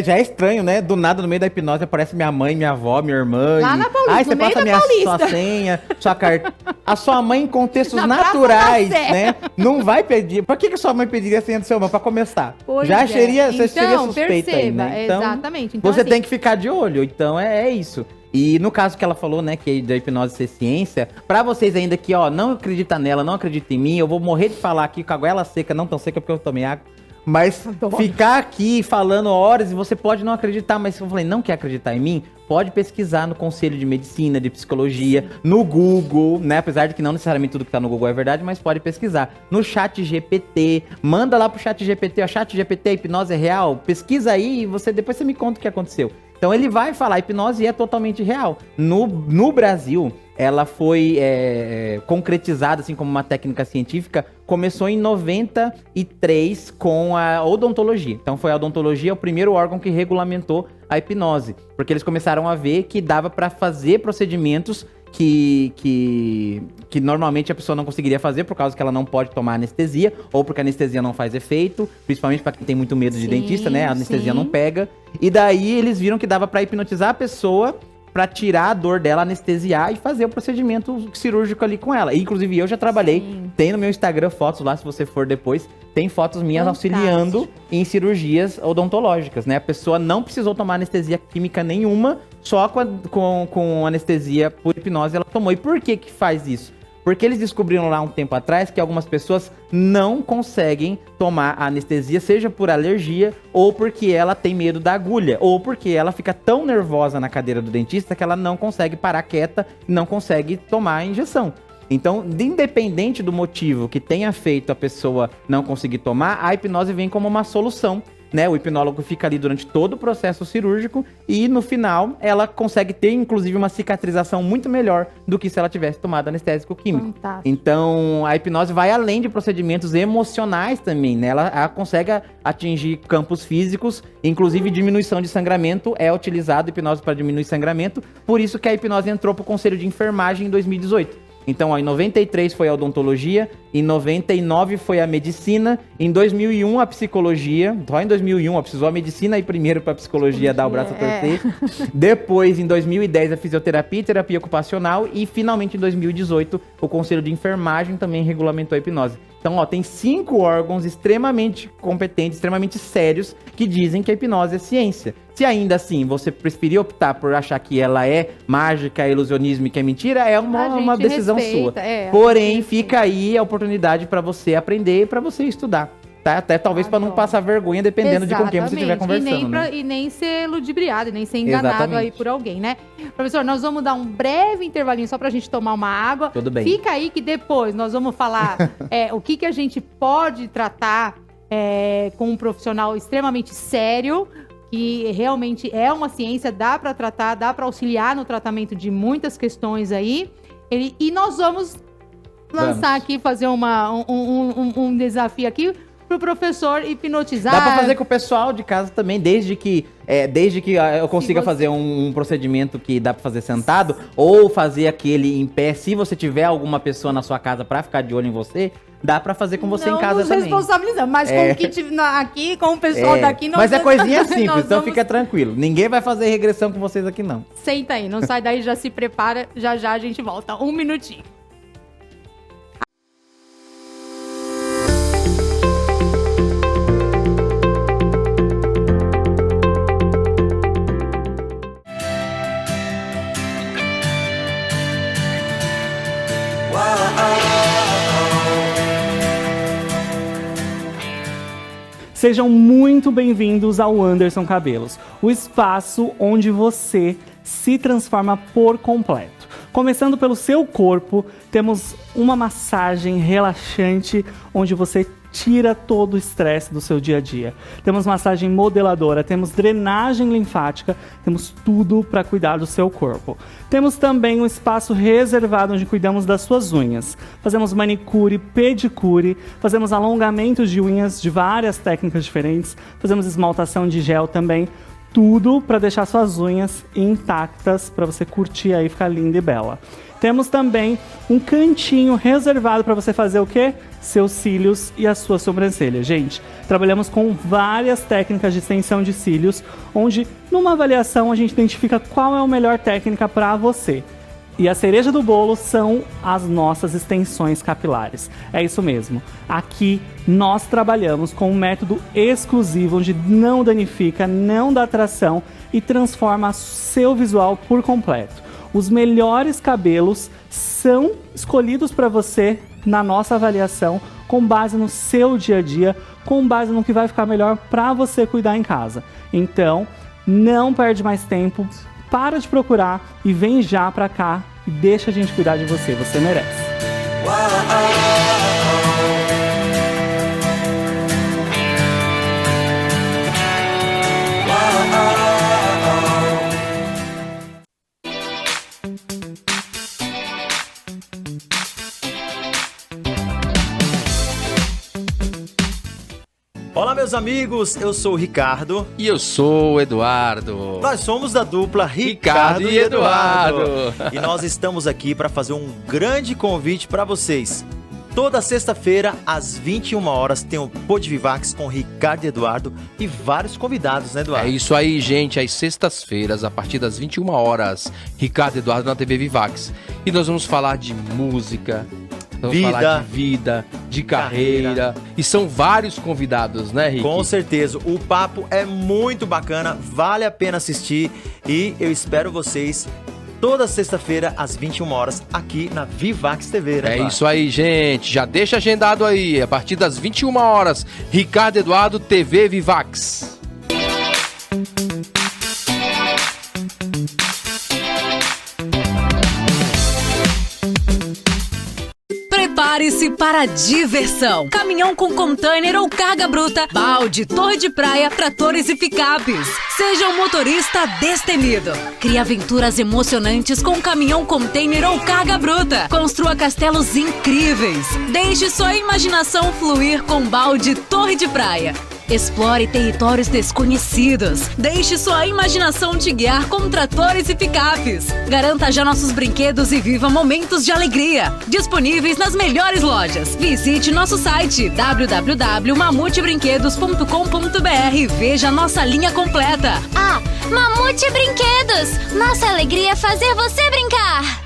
Já é estranho, né? Do nada, no meio da hipnose, aparece minha mãe, minha avó, minha irmã. Lá na Paulista, aí você passa sua senha, sua carta. A sua mãe, em contextos naturais, né? Não vai pedir. Por que a sua mãe pediria a senha do seu irmão? Pra começar. Você seria suspeita aí, né? Então, exatamente. Então, você tem que ficar de olho. Então, é isso. E no caso que ela falou, né, que da hipnose ser ciência, pra vocês ainda que, não acredita nela, não acredita em mim, eu vou morrer de falar aqui com a goela seca, não tão seca porque eu tomei água. Mas ficar aqui falando horas, e você pode não acreditar, mas se eu falei, não quer acreditar em mim, pode pesquisar no Conselho de Medicina, de Psicologia, no Google, né? Apesar de que não necessariamente tudo que tá no Google é verdade, mas pode pesquisar. No ChatGPT, manda lá pro ChatGPT, ChatGPT, hipnose é real? Pesquisa aí e depois você me conta o que aconteceu. Então ele vai falar, a hipnose é totalmente real. No Brasil, ela foi concretizada assim como uma técnica científica, começou em 93 com a odontologia. Então foi a odontologia o primeiro órgão que regulamentou a hipnose, porque eles começaram a ver que dava para fazer procedimentos que normalmente a pessoa não conseguiria fazer por causa que ela não pode tomar anestesia, ou porque a anestesia não faz efeito, principalmente para quem tem muito medo de dentista, né? A anestesia não pega. E daí eles viram que dava para hipnotizar a pessoa, para tirar a dor dela, anestesiar e fazer o procedimento cirúrgico ali com ela. E, inclusive, eu já trabalhei, tem no meu Instagram fotos lá, se você for depois, tem fotos minhas auxiliando em cirurgias odontológicas, né? A pessoa não precisou tomar anestesia química nenhuma, só com anestesia por hipnose ela tomou. E por que faz isso? Porque eles descobriram lá um tempo atrás que algumas pessoas não conseguem tomar a anestesia, seja por alergia, ou porque ela tem medo da agulha, ou porque ela fica tão nervosa na cadeira do dentista que ela não consegue parar quieta, não consegue tomar a injeção. Então, independente do motivo que tenha feito a pessoa não conseguir tomar, a hipnose vem como uma solução, né? O hipnólogo fica ali durante todo o processo cirúrgico e no final ela consegue ter inclusive uma cicatrização muito melhor do que se ela tivesse tomado anestésico químico. Fantástico. Então a hipnose vai além de procedimentos emocionais também, né? Ela consegue atingir campos físicos, inclusive diminuição de sangramento é utilizado hipnose para diminuir sangramento, por isso que a hipnose entrou para o Conselho de Enfermagem em 2018. Então, ó, em 93 foi a odontologia, em 99 foi a medicina, em 2001 a psicologia, só em 2001, precisou a medicina ir primeiro para a psicologia dar o braço a torcer. Depois, em 2010, a fisioterapia e terapia ocupacional e, finalmente, em 2018, o Conselho de Enfermagem também regulamentou a hipnose. Então, ó, tem 5 órgãos extremamente competentes, extremamente sérios, que dizem que a hipnose é ciência. Se ainda assim você preferir optar por achar que ela é mágica, é ilusionismo e que é mentira, é uma decisão sua. Porém, fica aí a oportunidade para você aprender e para você estudar. Tá? Até talvez para não passar vergonha, dependendo de com quem você estiver conversando. E nem ser ludibriado, e nem ser enganado aí por alguém, né? Professor, nós vamos dar um breve intervalinho só pra gente tomar uma água. Tudo bem. Fica aí que depois nós vamos falar o que a gente pode tratar com um profissional extremamente sério, que realmente é uma ciência, dá pra tratar, dá pra auxiliar no tratamento de muitas questões aí. E nós vamos lançar aqui, fazer um desafio aqui pro professor hipnotizar. Dá pra fazer com o pessoal de casa também, desde que eu consiga fazer um procedimento que dá pra fazer sentado, ou fazer aquele em pé. Se você tiver alguma pessoa na sua casa pra ficar de olho em você, dá pra fazer com você em casa também. Não nos responsabilizamos, mas com o kit aqui, com o pessoal daqui... Mas é coisinha simples, então fica tranquilo. Ninguém vai fazer regressão com vocês aqui, não. Senta aí, não sai daí, já se prepara, já a gente volta. 1 minutinho. Sejam muito bem-vindos ao Anderson Cabelos, o espaço onde você se transforma por completo. Começando pelo seu corpo, temos uma massagem relaxante onde você tira todo o estresse do seu dia a dia. Temos massagem modeladora, temos drenagem linfática, temos tudo para cuidar do seu corpo. Temos também um espaço reservado onde cuidamos das suas unhas. Fazemos manicure, pedicure, fazemos alongamentos de unhas de várias técnicas diferentes, fazemos esmaltação de gel também. Tudo para deixar suas unhas intactas, para você curtir aí, ficar linda e bela. Temos também um cantinho reservado para você fazer o quê? Seus cílios e a sua sobrancelha. Gente, trabalhamos com várias técnicas de extensão de cílios, onde numa avaliação a gente identifica qual é a melhor técnica para você. E a cereja do bolo são as nossas extensões capilares. É isso mesmo. Aqui nós trabalhamos com um método exclusivo onde não danifica, não dá tração e transforma seu visual por completo. Os melhores cabelos são escolhidos para você na nossa avaliação com base no seu dia a dia, com base no que vai ficar melhor para você cuidar em casa. Então, não perde mais tempo. Para de procurar e vem já pra cá e deixa a gente cuidar de você, você merece. meus amigos, eu sou o Ricardo. E eu sou o Eduardo. Nós somos da dupla Ricardo e Eduardo. E nós estamos aqui para fazer um grande convite para vocês. Toda sexta-feira, às 21 horas, tem o Pod Vivax com Ricardo e Eduardo e vários convidados, né, Eduardo? É isso aí, gente. Às sextas-feiras, a partir das 21 horas, Ricardo e Eduardo na TV Vivax. E nós vamos falar de música, vamos falar de vida, de carreira. E são vários convidados, né, Rick? Com certeza. O papo é muito bacana, vale a pena assistir. E eu espero vocês toda sexta-feira, às 21 horas, aqui na Vivax TV, né? É isso aí, gente. Já deixa agendado aí. A partir das 21 horas, Ricardo Eduardo, TV Vivax. Prepare-se para a diversão. Caminhão com container ou carga bruta, balde, torre de praia, tratores e picapes. Seja um motorista destemido. Crie aventuras emocionantes com caminhão, container ou carga bruta. Construa castelos incríveis. Deixe sua imaginação fluir com balde, torre de praia. Explore territórios desconhecidos. Deixe sua imaginação te guiar com tratores e picapes. Garanta já nossos brinquedos e viva momentos de alegria. Disponíveis nas melhores lojas. Visite nosso site www.mamutebrinquedos.com.br e veja nossa linha completa. Ah, Mamute Brinquedos! Nossa alegria é fazer você brincar!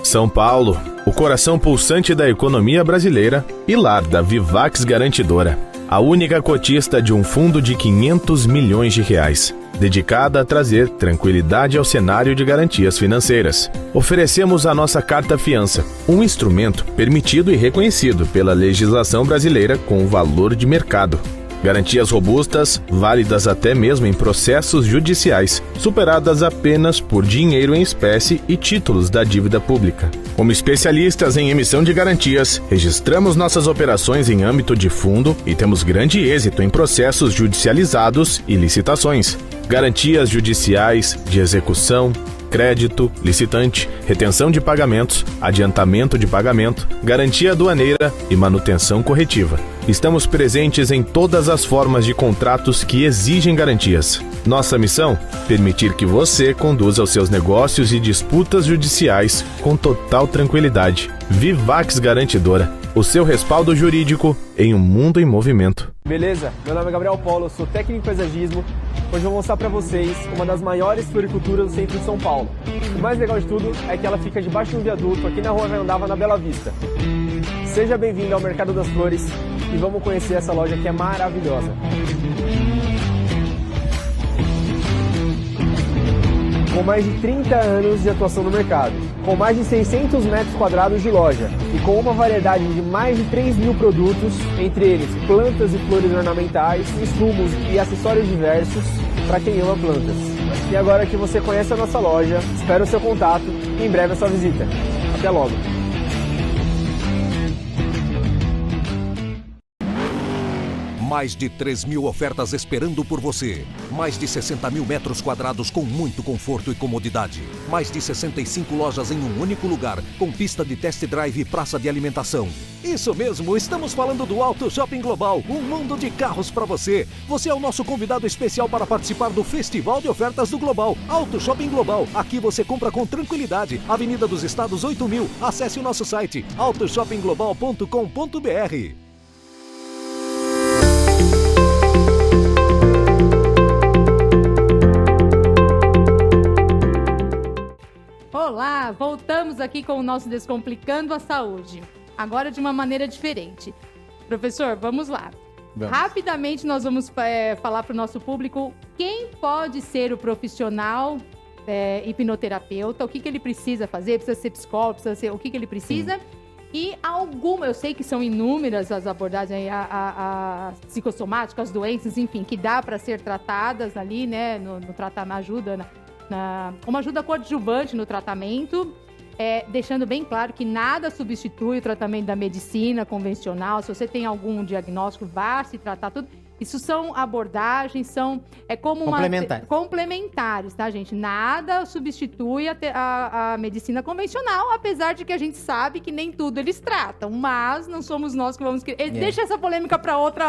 São Paulo, o coração pulsante da economia brasileira e lar da Vivax Garantidora. A única cotista de um fundo de 500 milhões de reais, dedicada a trazer tranquilidade ao cenário de garantias financeiras. Oferecemos a nossa Carta Fiança, um instrumento permitido e reconhecido pela legislação brasileira com valor de mercado. Garantias robustas, válidas até mesmo em processos judiciais, superadas apenas por dinheiro em espécie e títulos da dívida pública. Como especialistas em emissão de garantias, registramos nossas operações em âmbito de fundo e temos grande êxito em processos judicializados e licitações. Garantias judiciais, de execução, crédito, licitante, retenção de pagamentos, adiantamento de pagamento, garantia aduaneira e manutenção corretiva. Estamos presentes em todas as formas de contratos que exigem garantias. Nossa missão? Permitir que você conduza os seus negócios e disputas judiciais com total tranquilidade. Vivax Garantidora, o seu respaldo jurídico em um mundo em movimento. Beleza? Meu nome é Gabriel Polo, sou técnico em paisagismo. Hoje eu vou mostrar para vocês uma das maiores floriculturas do centro de São Paulo. O mais legal de tudo é que ela fica debaixo de um viaduto aqui na Rua Andava, na Bela Vista. Seja bem-vindo ao Mercado das Flores e vamos conhecer essa loja que é maravilhosa. Com mais de 30 anos de atuação no mercado, com mais de 600 metros quadrados de loja e com uma variedade de mais de 3 mil produtos, entre eles plantas e flores ornamentais, insumos e acessórios diversos para quem ama plantas. E agora que você conhece a nossa loja, espero o seu contato e em breve a sua visita. Até logo! Mais de 3 mil ofertas esperando por você. Mais de 60 mil metros quadrados com muito conforto e comodidade. Mais de 65 lojas em um único lugar, com pista de test drive e praça de alimentação. Isso mesmo, estamos falando do Auto Shopping Global, um mundo de carros para você. Você é o nosso convidado especial para participar do Festival de Ofertas do Global. Auto Shopping Global, aqui você compra com tranquilidade. Avenida dos Estados 8000. Acesse o nosso site autoshoppingglobal.com.br. Olá, voltamos aqui com o nosso Descomplicando a Saúde. Agora de uma maneira diferente. Professor, vamos lá. Rapidamente nós vamos falar para o nosso público quem pode ser o profissional hipnoterapeuta, o que ele precisa fazer, precisa ser psicólogo, o que ele precisa. Sim. E eu sei que são inúmeras as abordagens, as psicossomáticas, as doenças, enfim, que dá para ser tratadas ali, né, no tratamento, como ajuda coadjuvante no tratamento, deixando bem claro que nada substitui o tratamento da medicina convencional. Se você tem algum diagnóstico, vá se tratar tudo. Isso são abordagens, é como complementares, tá, gente? Nada substitui a medicina convencional, apesar de que a gente sabe que nem tudo eles tratam, mas não somos nós que vamos... Deixa essa polêmica para outro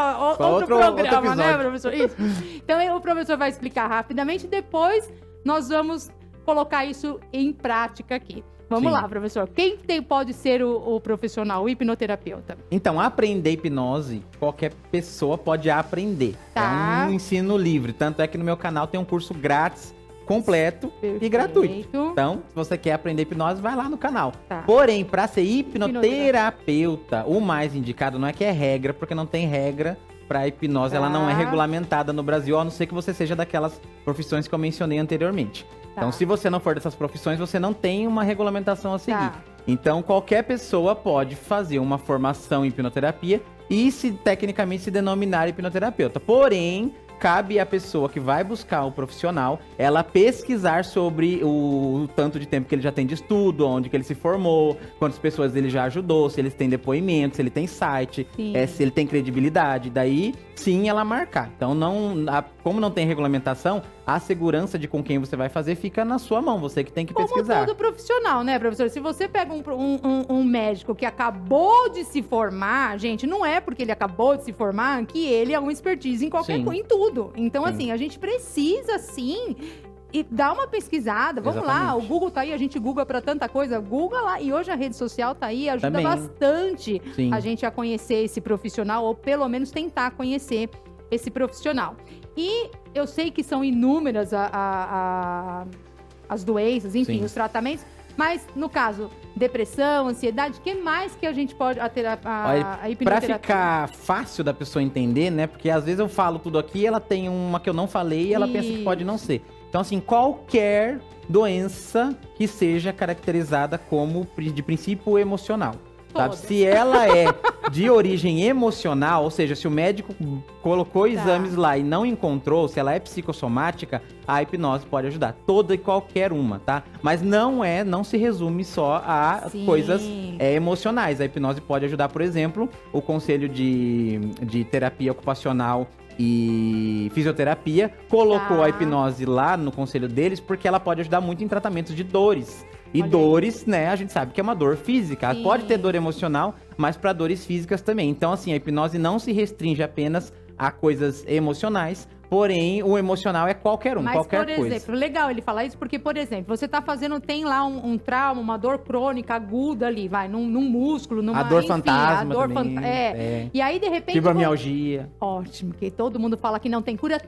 programa, né, professor? Isso. Então, o professor vai explicar rapidamente, depois nós vamos colocar isso em prática aqui. Vamos lá, professor. Quem pode ser o profissional, o hipnoterapeuta? Então, aprender hipnose, qualquer pessoa pode aprender. Tá. É um ensino livre. Tanto é que no meu canal tem um curso grátis, completo e gratuito. Então, se você quer aprender hipnose, vai lá no canal. Tá. Porém, para ser hipnoterapeuta, o mais indicado não é que é regra, porque não tem regra para hipnose. Ela não é regulamentada no Brasil, a não ser que você seja daquelas profissões que eu mencionei anteriormente. Então, se você não for dessas profissões, você não tem uma regulamentação a seguir. Então, qualquer pessoa pode fazer uma formação em hipnoterapia e tecnicamente se denominar hipnoterapeuta. Porém, cabe à pessoa que vai buscar o profissional, ela pesquisar sobre o tanto de tempo que ele já tem de estudo, onde que ele se formou, quantas pessoas ele já ajudou, se ele tem depoimento, se ele tem site, se ele tem credibilidade. Daí, sim, ela marcar. Então, como não tem regulamentação, a segurança de com quem você vai fazer fica na sua mão, você que tem que pesquisar. Como todo profissional, né, professor? Se você pega um médico que acabou de se formar, gente, não é porque ele acabou de se formar que ele é um expertise em tudo. Então, assim, a gente precisa, sim, e dar uma pesquisada. Vamos lá, o Google tá aí, a gente Google pra tanta coisa. Google lá, e hoje a rede social tá aí, ajuda bastante a gente a conhecer esse profissional, ou pelo menos tentar conhecer esse profissional. E eu sei que são inúmeras as doenças, enfim, os tratamentos, mas no caso, depressão, ansiedade, o que mais que a gente pode a hipnoterapia? Pra ficar fácil da pessoa entender, né? Porque às vezes eu falo tudo aqui, ela tem uma que eu não falei e ela pensa que pode não ser. Então, assim, qualquer doença que seja caracterizada como de princípio emocional. Sabe? Se ela é de origem emocional, ou seja, se o médico colocou exames lá e não encontrou, se ela é psicossomática, a hipnose pode ajudar. Toda e qualquer uma, tá? Mas não se resume só a coisas emocionais. A hipnose pode ajudar, por exemplo, o Conselho de Terapia Ocupacional e Fisioterapia colocou a hipnose lá no conselho deles porque ela pode ajudar muito em tratamentos de dores. E dores, né, a gente sabe que é uma dor física. Pode ter dor emocional, mas para dores físicas também. Então, assim, a hipnose não se restringe apenas a coisas emocionais, porém, o emocional é qualquer qualquer coisa. Mas, por exemplo, legal ele falar isso, porque, por exemplo, você tá tem lá um trauma, uma dor crônica aguda ali, num músculo, numa... A dor fantasma também. E aí, de repente... Fibromialgia. Ótimo, que todo mundo fala que não tem cura.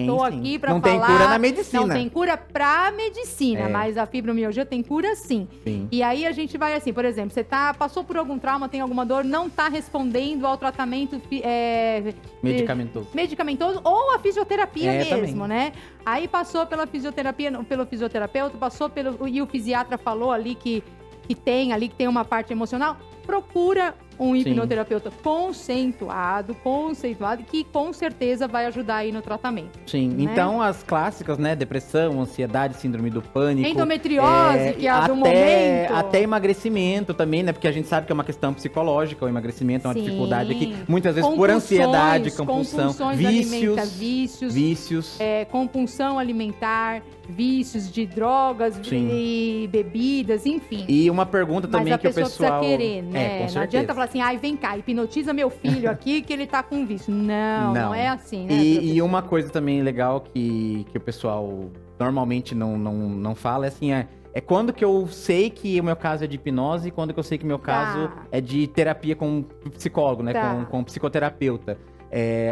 Tô aqui pra falar... Não tem cura na medicina. Não tem cura pra medicina, mas a fibromialgia tem cura sim. E aí, a gente vai assim, por exemplo, você passou por algum trauma, tem alguma dor, não tá respondendo ao tratamento medicamentoso ou a fisioterapia mesmo, né? Aí passou pela fisioterapia, pelo fisioterapeuta, e o fisiatra falou ali que tem uma parte emocional. Procura um hipnoterapeuta conceituado, que com certeza vai ajudar aí no tratamento. Sim, né? Então as clássicas, né? Depressão, ansiedade, síndrome do pânico. Endometriose, que é a do momento. Até emagrecimento também, né? Porque a gente sabe que é uma questão psicológica, o emagrecimento é uma dificuldade aqui. Muitas vezes por ansiedade, compulsão, vícios. Compulsão alimentar, vícios de drogas e bebidas, enfim. E uma pergunta também que o pessoal... Mas a pessoa precisa querer, né? Com não adianta falar assim, vem cá, hipnotiza meu filho aqui que ele tá com vício. Não é assim, né? E uma coisa também legal que o pessoal normalmente não fala é assim, é quando que eu sei que o meu caso é de hipnose e quando que eu sei que o meu caso é de terapia com psicólogo, né? Com psicoterapeuta.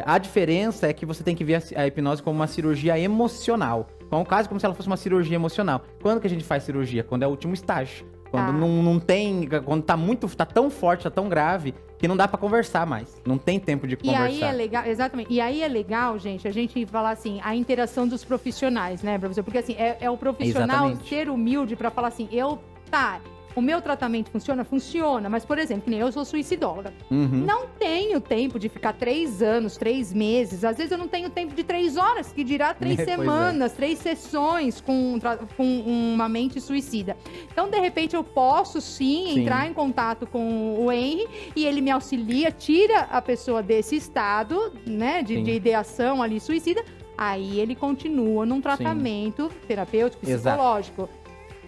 A diferença é que você tem que ver a hipnose como uma cirurgia emocional. Com o caso, como se ela fosse uma cirurgia emocional. Quando que a gente faz cirurgia? Quando é o último estágio. Quando não tem... Quando tá tão forte, tá tão grave, que não dá pra conversar mais. Não tem tempo de conversar. E aí é legal, exatamente. E aí é legal, gente, a gente falar assim, a interação dos profissionais, né, professor? Porque assim, é o profissional ser humilde pra falar assim, o meu tratamento funciona? Funciona. Mas, por exemplo, que nem eu sou suicidóloga. Não tenho tempo de ficar 3 anos, 3 meses. Às vezes eu não tenho tempo de 3 horas, que dirá 3 semanas, 3 sessões com uma mente suicida. Então, de repente, eu posso sim entrar em contato com o Henry e ele me auxilia, tira a pessoa desse estado, né, de ideação ali suicida. Aí ele continua num tratamento terapêutico, psicológico.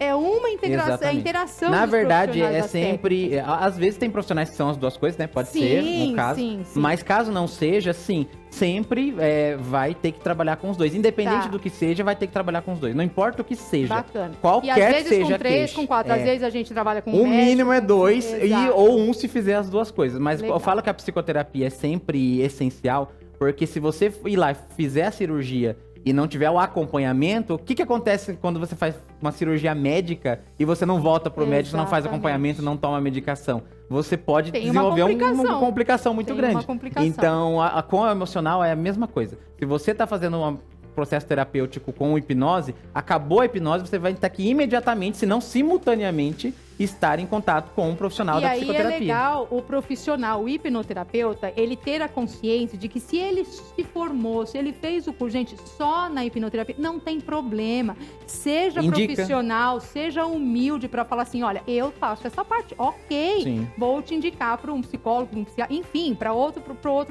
É uma interação. Na dos verdade, profissionais é sempre... Às vezes tem profissionais que são as duas coisas, né? Pode ser, no caso. Sim. Mas caso não seja, sim, sempre vai ter que trabalhar com os dois. Independente do que seja, vai ter que trabalhar com os dois. Não importa o que seja. Bacana. Qualquer e às vezes que seja com 3, queixa. com 4. Às vezes a gente trabalha com o mínimo é 2 Exato. ou 1 se fizer as duas coisas. Mas Legal. eu falo que a psicoterapia é sempre essencial, porque se você ir lá e fizer a cirurgia e não tiver o acompanhamento, o que acontece quando você faz uma cirurgia médica e você não volta pro médico, não faz acompanhamento, não toma medicação? Você pode desenvolver uma complicação muito grande. Então, com o emocional é a mesma coisa. Se você tá fazendo um processo terapêutico com hipnose, acabou a hipnose, você vai ter que imediatamente, se não simultaneamente, estar em contato com um profissional da psicoterapia. E aí é legal o profissional, o hipnoterapeuta, ele ter a consciência de que se ele se formou, se ele fez o curso, gente, só na hipnoterapia, não tem problema. Seja profissional, seja humilde para falar assim, olha, eu faço essa parte, ok, vou te indicar para um psicólogo, um psiquiatra, enfim, para outro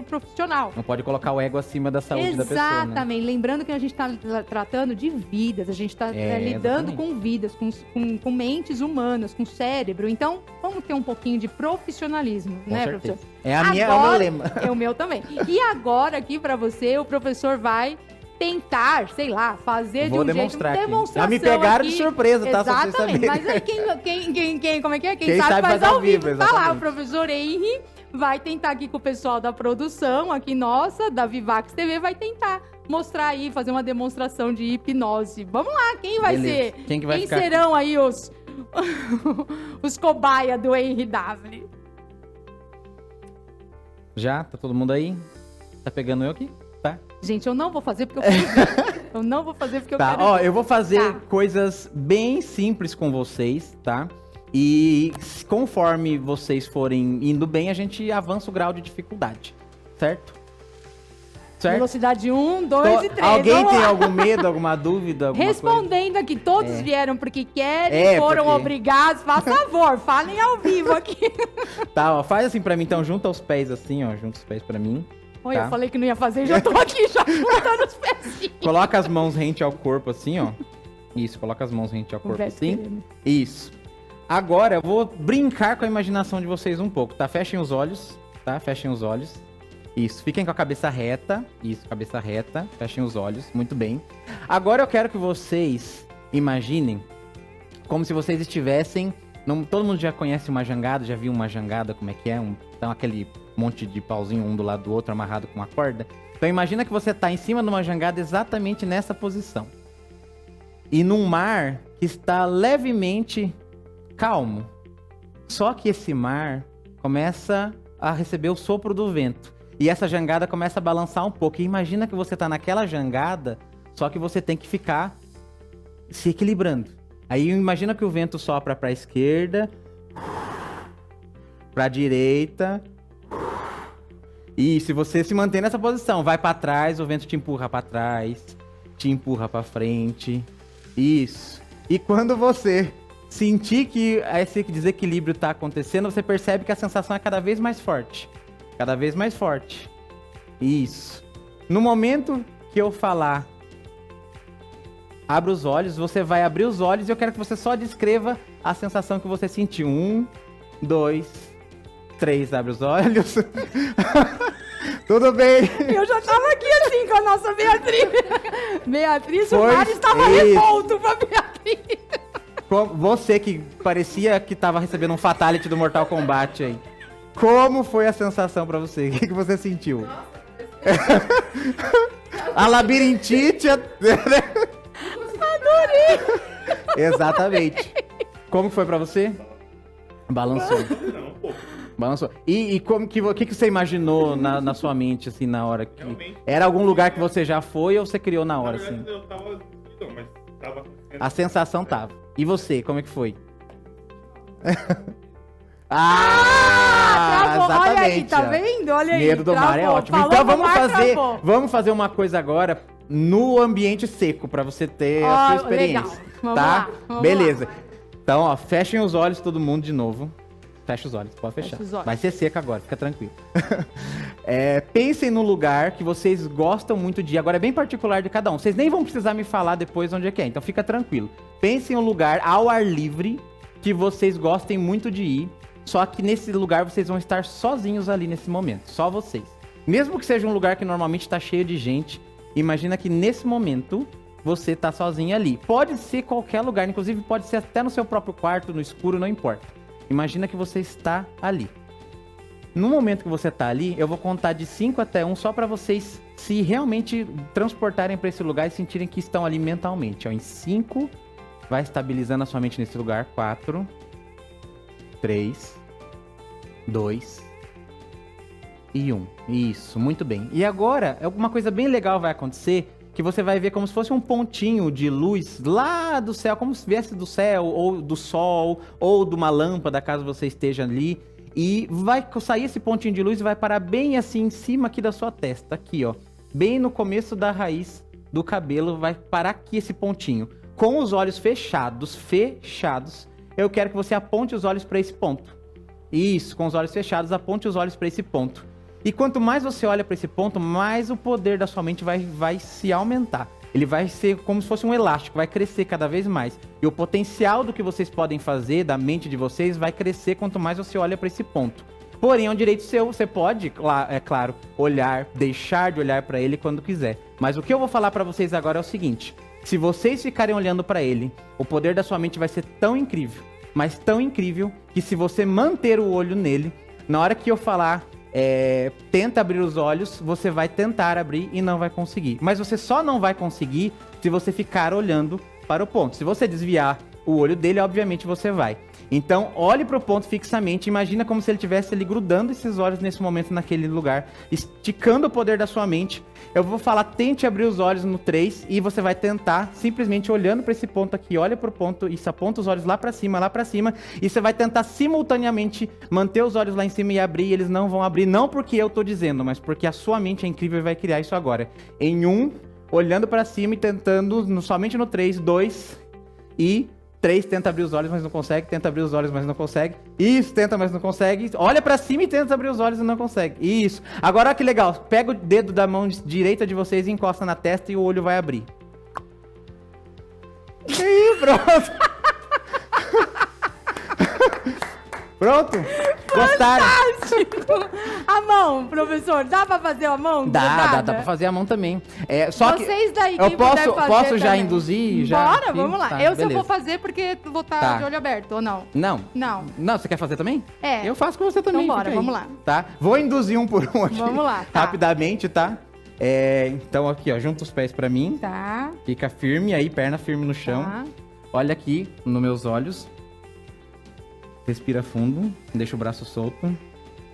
profissional. Não pode colocar o ego acima da saúde da pessoa, né? Exatamente, lembrando que a gente está tratando de vidas, a gente está lidando com vidas, com mentes humanas, com cérebro. Então, vamos ter um pouquinho de profissionalismo, né, professor? É o meu lema. É o meu também. E agora aqui para você, o professor vai tentar, sei lá, fazer de um demonstrar jeito, demonstração. Já me pegaram aqui. de surpresa, tá? Exatamente, mas aí quem como é que é? Quem sabe faz ao vivo. Tá lá, o professor Henry vai tentar aqui com o pessoal da produção, aqui nossa, da Vivax TV, vai tentar mostrar aí, fazer uma demonstração de hipnose. Vamos lá, quem vai ser? Quem serão aí os cobaia do Henry W? Já? Tá todo mundo aí? Tá pegando eu aqui? Tá. Gente, eu não vou fazer porque eu quero. Eu não vou fazer porque eu quero. Ó, eu vou fazer coisas bem simples com vocês, tá? E conforme vocês forem indo bem, a gente avança o grau de dificuldade, certo? Velocidade 1, 2 e 3. Alguém tem algum medo, alguma dúvida? Respondendo aqui, todos vieram porque querem, foram obrigados. Faz favor, falem ao vivo aqui. Tá, ó, faz assim pra mim, então, junta os pés assim, ó, junta os pés pra mim. Oi, eu falei que não ia fazer, já tô aqui, já juntando os pés. Coloca as mãos rente ao corpo assim, ó. Isso, coloca as mãos rente ao corpo assim. Isso. Agora eu vou brincar com a imaginação de vocês um pouco, tá? Fechem os olhos, tá? Fechem os olhos. Isso, fiquem com a cabeça reta. Isso, cabeça reta. Fechem os olhos, muito bem. Agora eu quero que vocês imaginem como se vocês estivessem... todo mundo já conhece uma jangada, já viu uma jangada, como é que é? Então aquele monte de pauzinho um do lado do outro, amarrado com uma corda. Então imagina que você tá em cima de uma jangada exatamente nessa posição. E num mar que está levemente calmo. Só que esse mar começa a receber o sopro do vento. E essa jangada começa a balançar um pouco. E imagina que você tá naquela jangada, só que você tem que ficar se equilibrando. Aí imagina que o vento sopra para a esquerda, para a direita. E se você se mantém nessa posição, vai para trás, o vento te empurra para trás, te empurra para frente. Isso. E quando você sentir que esse desequilíbrio tá acontecendo, você percebe que a sensação é cada vez mais forte. Cada vez mais forte. Isso. No momento que eu falar, abra os olhos, você vai abrir os olhos e eu quero que você só descreva a sensação que você sentiu. 1, 2, 3, abre os olhos. Tudo bem. Eu já tava aqui assim com a nossa Beatriz. Beatriz, o mar estava revolto pra Beatriz. Você que parecia que tava recebendo um fatality do Mortal Kombat aí. Como foi a sensação pra você? O que você sentiu? A labirintite. Adorei! Exatamente. Como foi pra você? Balançou. Balançou. E como que você imaginou na sua mente, assim, na hora que... Realmente. Era algum lugar que você já foi ou você criou na hora, assim? Eu tava... mas tava... A sensação tava. E você, como é que foi? Travou. Exatamente. Olha aí, tá vendo? Olha aí. Medo do mar é ótimo. Falou Então do mar, travou. vamos fazer uma coisa agora no ambiente seco, pra você ter a sua experiência. Legal. Vamos tá? lá, vamos Beleza. lá. Então, ó, fechem os olhos todo mundo de novo. Fecha os olhos, pode fechar. Fecha os olhos. Vai ser seco agora, fica tranquilo. Pensem no lugar que vocês gostam muito de ir. Agora é bem particular de cada um. Vocês nem vão precisar me falar depois onde é que é, então fica tranquilo. Pensem em um lugar ao ar livre que vocês gostem muito de ir. Só que nesse lugar vocês vão estar sozinhos ali nesse momento, só vocês. Mesmo que seja um lugar que normalmente está cheio de gente, imagina que nesse momento você tá sozinho ali. Pode ser qualquer lugar, inclusive pode ser até no seu próprio quarto, no escuro, não importa. Imagina que você está ali. No momento que você tá ali, eu vou contar de 5 até 1 só para vocês se realmente transportarem para esse lugar e sentirem que estão ali mentalmente. Ó, em 5, vai estabilizando a sua mente nesse lugar. 4, 3, 2 e 1. Isso, muito bem. E agora, uma coisa bem legal vai acontecer, que você vai ver como se fosse um pontinho de luz lá do céu, como se viesse do céu, ou do sol, ou de uma lâmpada, caso você esteja ali. E vai sair esse pontinho de luz e vai parar bem assim em cima aqui da sua testa, aqui ó. Bem no começo da raiz do cabelo, vai parar aqui esse pontinho. Com os olhos fechados, eu quero que você aponte os olhos para esse ponto. Isso, com os olhos fechados, aponte os olhos para esse ponto. E quanto mais você olha para esse ponto, mais o poder da sua mente vai se aumentar. Ele vai ser como se fosse um elástico, vai crescer cada vez mais. E o potencial do que vocês podem fazer, da mente de vocês, vai crescer quanto mais você olha para esse ponto. Porém, é um direito seu, você pode, é claro, olhar, deixar de olhar para ele quando quiser. Mas o que eu vou falar para vocês agora é o seguinte: se vocês ficarem olhando para ele, o poder da sua mente vai ser tão incrível, mas tão incrível, que se você manter o olho nele, na hora que eu falar... tenta abrir os olhos, você vai tentar abrir e não vai conseguir. Mas você só não vai conseguir se você ficar olhando para o ponto. Se você desviar o olho dele, obviamente você vai. Então, olhe para o ponto fixamente, imagina como se ele estivesse ali grudando esses olhos nesse momento naquele lugar, esticando o poder da sua mente. Eu vou falar, tente abrir os olhos no 3 e você vai tentar, simplesmente olhando para esse ponto aqui, olha para o ponto e aponta os olhos lá para cima, e você vai tentar simultaneamente manter os olhos lá em cima e abrir, e eles não vão abrir, não porque eu tô dizendo, mas porque a sua mente é incrível e vai criar isso agora. Em 1, olhando para cima e tentando, somente no 3, 2 e... 3, tenta abrir os olhos, mas não consegue. Tenta abrir os olhos, mas não consegue. Isso, tenta, mas não consegue. Olha pra cima e tenta abrir os olhos e não consegue. Isso. Agora, olha que legal. Pega o dedo da mão direita de vocês e encosta na testa e o olho vai abrir. E aí, pronto. Pronto? Gostaram? Fantástico! A mão, professor, dá pra fazer a mão? Dá pra fazer a mão também. Só vocês que daí, eu quem puder fazer posso já também. induzir? Bora, Sim, vamos lá. tá, Se eu beleza. vou fazer porque vou estar de olho aberto, ou não? Não. Não. Não, você quer fazer também? É. Eu faço com você também. Então bora, fica aí, vamos lá. Tá? Vou induzir um por um aqui. Vamos lá, tá. Rapidamente, tá? Então aqui, ó, junta os pés pra mim. Tá. Fica firme aí, perna firme no chão. Tá. Olha aqui nos meus olhos. Respira fundo, deixa o braço solto.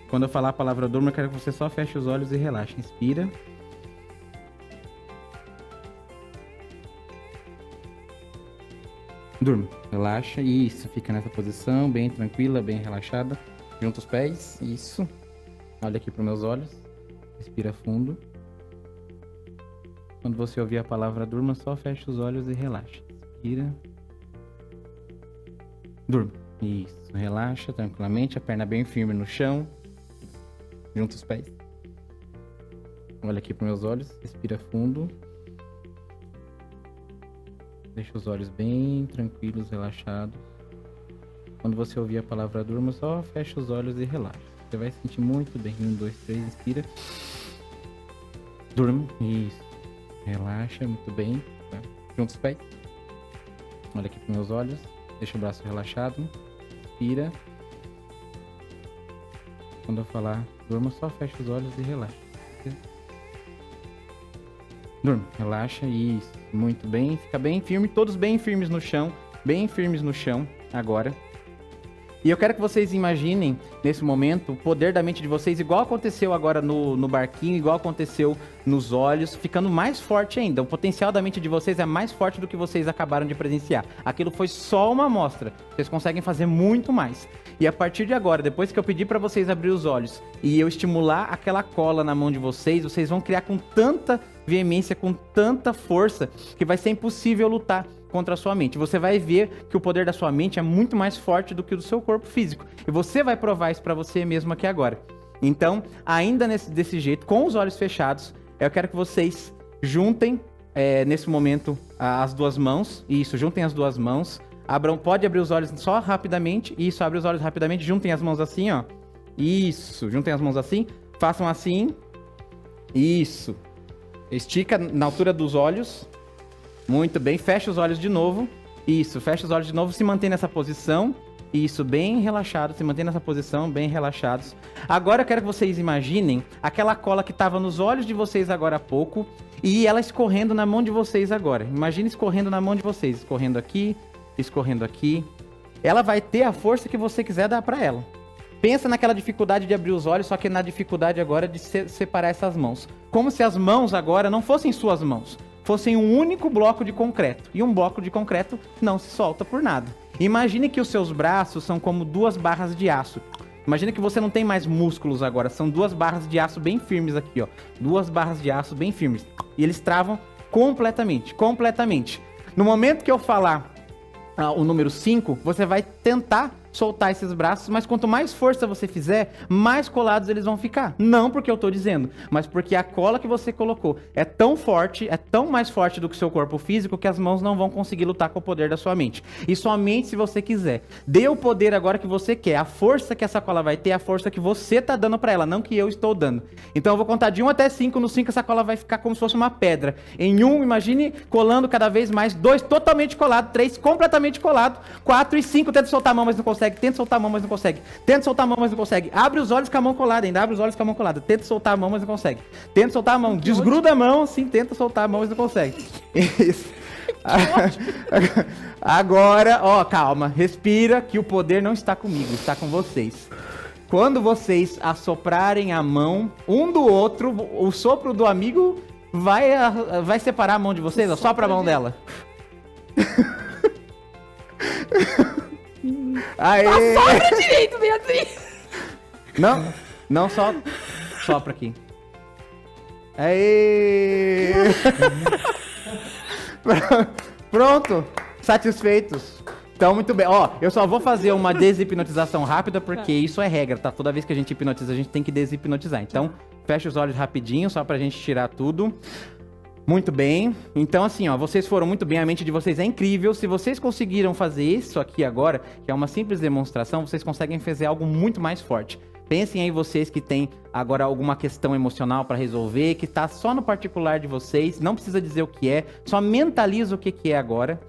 Quando eu falar a palavra durma, eu quero que você só feche os olhos e relaxe. Inspira. Durma. Relaxa. Isso, fica nessa posição, bem tranquila, bem relaxada. Junta os pés. Isso. Olha aqui para meus olhos. Respira fundo. Quando você ouvir a palavra durma, só feche os olhos e relaxa. Inspira. Durma. Isso. Relaxa tranquilamente, a perna bem firme no chão. Junta os pés. Olha aqui para meus olhos. Respira fundo. Deixa os olhos bem tranquilos, relaxados. Quando você ouvir a palavra durma, só fecha os olhos e relaxa. Você vai se sentir muito bem. 1, 2, 3, inspira. Durma. Isso. Relaxa, muito bem. Tá? Junta os pés. Olha aqui para meus olhos. Deixa o braço relaxado. Inspira. Quando eu falar durma, só fecha os olhos e relaxa. Durma, relaxa, isso, muito bem, fica bem firme, todos bem firmes no chão, agora. E eu quero que vocês imaginem, nesse momento, o poder da mente de vocês, igual aconteceu agora no barquinho, igual aconteceu nos olhos, ficando mais forte ainda. O potencial da mente de vocês é mais forte do que vocês acabaram de presenciar. Aquilo foi só uma amostra. Vocês conseguem fazer muito mais. E a partir de agora, depois que eu pedir para vocês abrir os olhos e eu estimular aquela cola na mão de vocês, vocês vão criar com tanta veemência, com tanta força, que vai ser impossível lutar contra a sua mente. Você vai ver que o poder da sua mente é muito mais forte do que o do seu corpo físico. E você vai provar isso para você mesmo aqui agora. Então, ainda desse jeito, com os olhos fechados, eu quero que vocês juntem, nesse momento, as duas mãos. Isso, juntem as duas mãos. Pode abrir os olhos só rapidamente. Isso, abre os olhos rapidamente. Juntem as mãos assim, ó. Isso, juntem as mãos assim. Façam assim. Isso. Estica na altura dos olhos. Muito bem, fecha os olhos de novo. Isso, fecha os olhos de novo, se mantém nessa posição. Isso, bem relaxado, se mantém nessa posição, bem relaxados. Agora eu quero que vocês imaginem aquela cola que estava nos olhos de vocês agora há pouco e ela escorrendo na mão de vocês agora. Imagine escorrendo na mão de vocês, escorrendo aqui, escorrendo aqui. Ela vai ter a força que você quiser dar para ela. Pensa naquela dificuldade de abrir os olhos, só que na dificuldade agora de separar essas mãos. Como se as mãos agora não fossem suas mãos. Fossem um único bloco de concreto. E um bloco de concreto não se solta por nada. Imagine que os seus braços são como 2 barras de aço. Imagine que você não tem mais músculos agora. São 2 barras de aço bem firmes aqui, ó. 2 barras de aço bem firmes. E eles travam completamente, completamente. No momento que eu falar o número 5, você vai tentar soltar esses braços, mas quanto mais força você fizer, mais colados eles vão ficar. Não porque eu tô dizendo, mas porque a cola que você colocou é tão forte, é tão mais forte do que o seu corpo físico, que as mãos não vão conseguir lutar com o poder da sua mente. E somente se você quiser. Dê o poder agora que você quer. A força que essa cola vai ter é a força que você tá dando pra ela, não que eu estou dando. Então eu vou contar de 1 até 5. No 5 essa cola vai ficar como se fosse uma pedra. Em 1, imagine colando cada vez mais. 2, totalmente colado. 3, completamente colado. 4 e 5, tenta soltar a mão, mas não consegue. Tenta soltar a mão, mas não consegue. Tenta soltar a mão, mas não consegue. Abre os olhos com a mão colada ainda. Abre os olhos com a mão colada. Tenta soltar a mão, mas não consegue. Tenta soltar a mão. Desgruda a mão, sim. Tenta soltar a mão, mas não consegue. Isso. Agora, ó, calma. Respira que o poder não está comigo. Está com vocês. Quando vocês assoprarem a mão um do outro, o sopro do amigo vai separar a mão de vocês. Sopra a mão dela. Aê! Sopra direito, Beatriz! Não sopra aqui. Aê! Pronto! Satisfeitos? Então, muito bem. Ó, eu só vou fazer uma deshipnotização rápida, porque isso é regra, tá? Toda vez que a gente hipnotiza, a gente tem que deshipnotizar. Então, fecha os olhos rapidinho, só pra gente tirar tudo. Muito bem. Então, assim, ó, vocês foram muito bem, a mente de vocês é incrível. Se vocês conseguiram fazer isso aqui agora, que é uma simples demonstração, vocês conseguem fazer algo muito mais forte. Pensem aí vocês que têm agora alguma questão emocional para resolver, que tá só no particular de vocês, não precisa dizer o que é, só mentaliza o que é agora.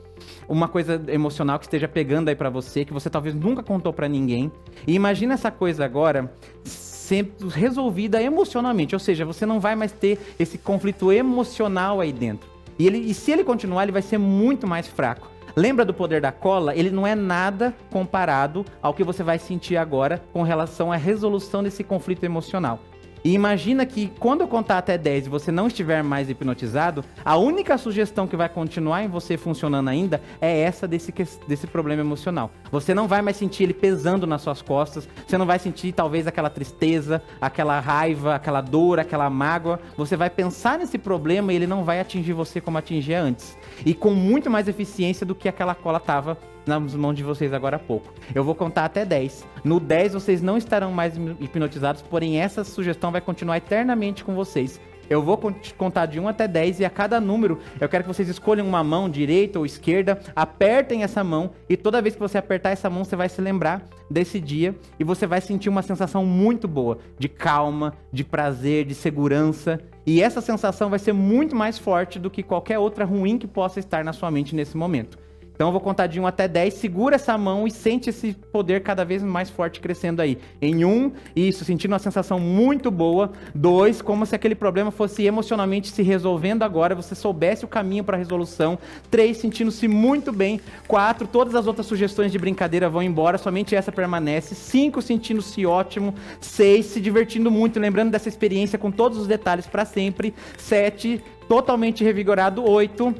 Uma coisa emocional que esteja pegando aí pra você, que você talvez nunca contou pra ninguém. E imagina essa coisa agora sempre resolvida emocionalmente, ou seja, você não vai mais ter esse conflito emocional aí dentro. E se ele continuar, ele vai ser muito mais fraco. Lembra do poder da cola? Ele não é nada comparado ao que você vai sentir agora com relação à resolução desse conflito emocional. E imagina que quando eu contar até 10 e você não estiver mais hipnotizado, a única sugestão que vai continuar em você funcionando ainda é essa desse problema emocional. Você não vai mais sentir ele pesando nas suas costas, você não vai sentir talvez aquela tristeza, aquela raiva, aquela dor, aquela mágoa. Você vai pensar nesse problema e ele não vai atingir você como atingia antes. E com muito mais eficiência do que aquela cola estava nas mãos de vocês agora há pouco. Eu vou contar até 10. No 10 vocês não estarão mais hipnotizados, porém essa sugestão vai continuar eternamente com vocês. Eu vou contar de 1 até 10 e a cada número eu quero que vocês escolham uma mão, direita ou esquerda, apertem essa mão e toda vez que você apertar essa mão você vai se lembrar desse dia e você vai sentir uma sensação muito boa, de calma, de prazer, de segurança. E essa sensação vai ser muito mais forte do que qualquer outra ruim que possa estar na sua mente nesse momento. Então eu vou contar de 1 até 10, segura essa mão e sente esse poder cada vez mais forte crescendo aí. Em 1, isso, sentindo uma sensação muito boa. 2, como se aquele problema fosse emocionalmente se resolvendo agora, você soubesse o caminho para a resolução. 3, sentindo-se muito bem. 4, todas as outras sugestões de brincadeira vão embora, somente essa permanece. 5, sentindo-se ótimo. 6, se divertindo muito, lembrando dessa experiência com todos os detalhes para sempre. 7, totalmente revigorado. 8,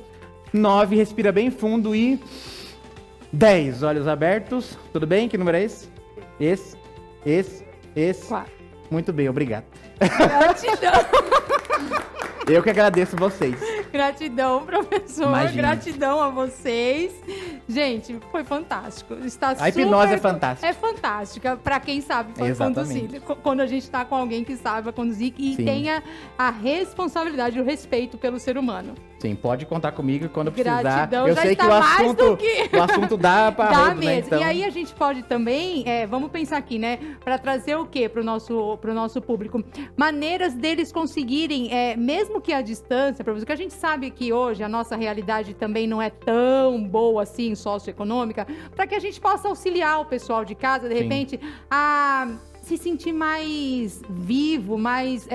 9, respira bem fundo e 10, olhos abertos. Tudo bem? Que número é esse? Esse. 4. Muito bem, obrigado. Gratidão. Eu que agradeço vocês. Gratidão, professor. Imagina. Gratidão a vocês. Gente, foi fantástico. A hipnose é fantástica. É fantástica para quem sabe Exatamente. conduzir. Quando a gente está com alguém que saiba conduzir e Sim. tenha a responsabilidade e o respeito pelo ser humano. Sim, pode contar comigo quando precisar. Gratidão, Eu já sei está que o mais assunto, do que... o assunto dá para Dá rodo, mesmo. né? Então... E aí a gente pode também, vamos pensar aqui, né? Para trazer o quê pro nosso público? Maneiras deles conseguirem, mesmo que à distância, professor, que a gente sabe que hoje a nossa realidade também não é tão boa assim, socioeconômica, para que a gente possa auxiliar o pessoal de casa, de Sim. repente, a se sentir mais vivo, mais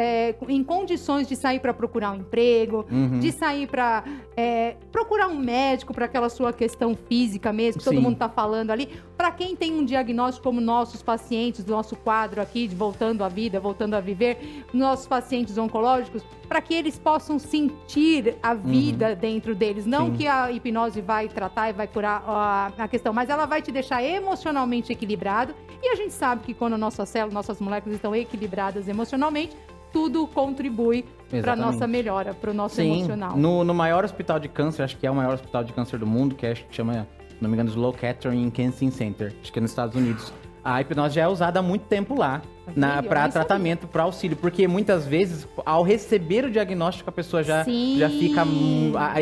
em condições de sair para procurar um emprego, de sair para procurar um médico para aquela sua questão física mesmo, que todo Sim. mundo está falando ali. Para quem tem um diagnóstico como nossos pacientes, do nosso quadro aqui, de Voltando à Vida, Voltando a Viver, nossos pacientes oncológicos, para que eles possam sentir a vida dentro deles. Não Sim. que a hipnose vai tratar e vai curar a questão, mas ela vai te deixar emocionalmente equilibrado. E a gente sabe que quando nossas células, nossas moléculas estão equilibradas emocionalmente, tudo contribui para a nossa melhora, para o nosso Sim, emocional. no maior hospital de câncer, acho que é o maior hospital de câncer do mundo, que chama, se não me engano, Sloan Kettering Cancer Center, acho que é nos Estados Unidos. A hipnose já é usada há muito tempo lá, para tratamento, para auxílio, porque muitas vezes, ao receber o diagnóstico, a pessoa já fica...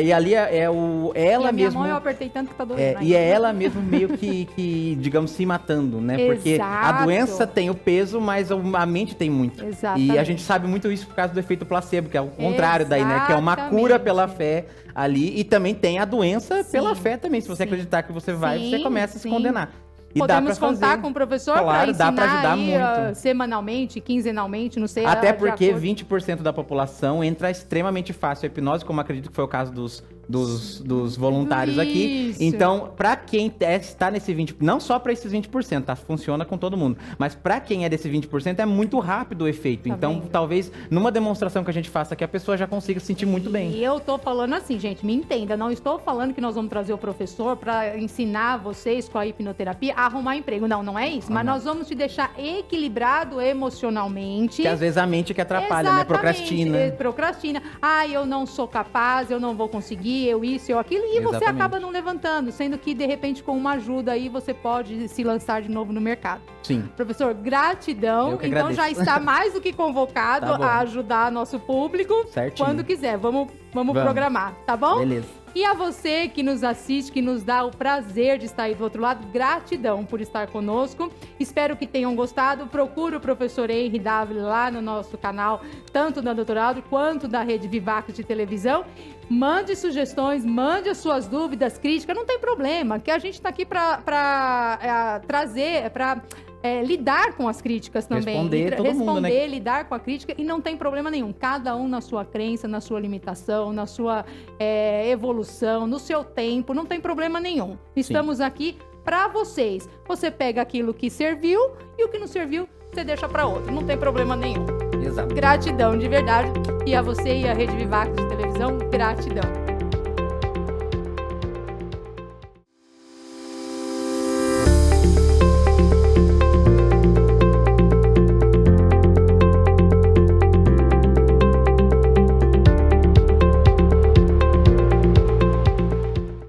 E ali ela mesmo... Minha mão eu apertei tanto que tá doendo. E é ela mesmo meio que, digamos, se matando, né? Porque a Exato. doença tem o peso, mas a mente tem muito. Exatamente. E a gente sabe muito isso por causa do efeito placebo, que é o contrário daí, né? Que é uma cura pela fé ali. E também tem a doença pela fé também. Se você acreditar que você vai, você começa a se condenar. E podemos dá pra contar fazer. com o professor Claro, para dá pra ensinar ajudar aí, muito. Semanalmente, quinzenalmente, não sei. Até de porque acordo. 20% da população entra extremamente fácil a hipnose, como acredito que foi o caso dos voluntários aqui. Isso. Então, pra quem está nesse 20%, não só pra esses 20%, tá? Funciona com todo mundo. Mas pra quem é desse 20%, é muito rápido o efeito. Tá Então, vendo? talvez, numa demonstração que a gente faça aqui, a pessoa já consiga se sentir muito bem. E eu tô falando assim, gente, me entenda, não estou falando que nós vamos trazer o professor para ensinar vocês com a hipnoterapia a arrumar emprego. Não é isso. Mas nós vamos te deixar equilibrado emocionalmente. Que às vezes a mente que atrapalha, né? Procrastina. Ah, eu não sou capaz, eu não vou conseguir, eu isso, eu aquilo. E você Exatamente. acaba não levantando, sendo que, de repente, com uma ajuda aí, você pode se lançar de novo no mercado. Sim. Professor, gratidão. Eu que Então agradeço. já está mais do que convocado Tá bom. a ajudar nosso público. Certinho. Quando quiser. Vamos programar, tá bom? Beleza. E a você que nos assiste, que nos dá o prazer de estar aí do outro lado, gratidão por estar conosco. Espero que tenham gostado. Procure o professor Henry Dávila lá no nosso canal, tanto da Doutorado quanto da Rede Vivax de televisão. Mande sugestões, mande as suas dúvidas, críticas, não tem problema, que a gente está aqui para trazer, para lidar com as críticas também. Responder todo mundo, né? Lidar com a crítica, e não tem problema nenhum. Cada um na sua crença, na sua limitação, na sua evolução, no seu tempo, não tem problema nenhum. Estamos aqui para vocês. Você pega aquilo que serviu e o que não serviu, você deixa para outro. Não tem problema nenhum. Exato. Gratidão, de verdade. E a você e a Rede Vivax de televisão, gratidão.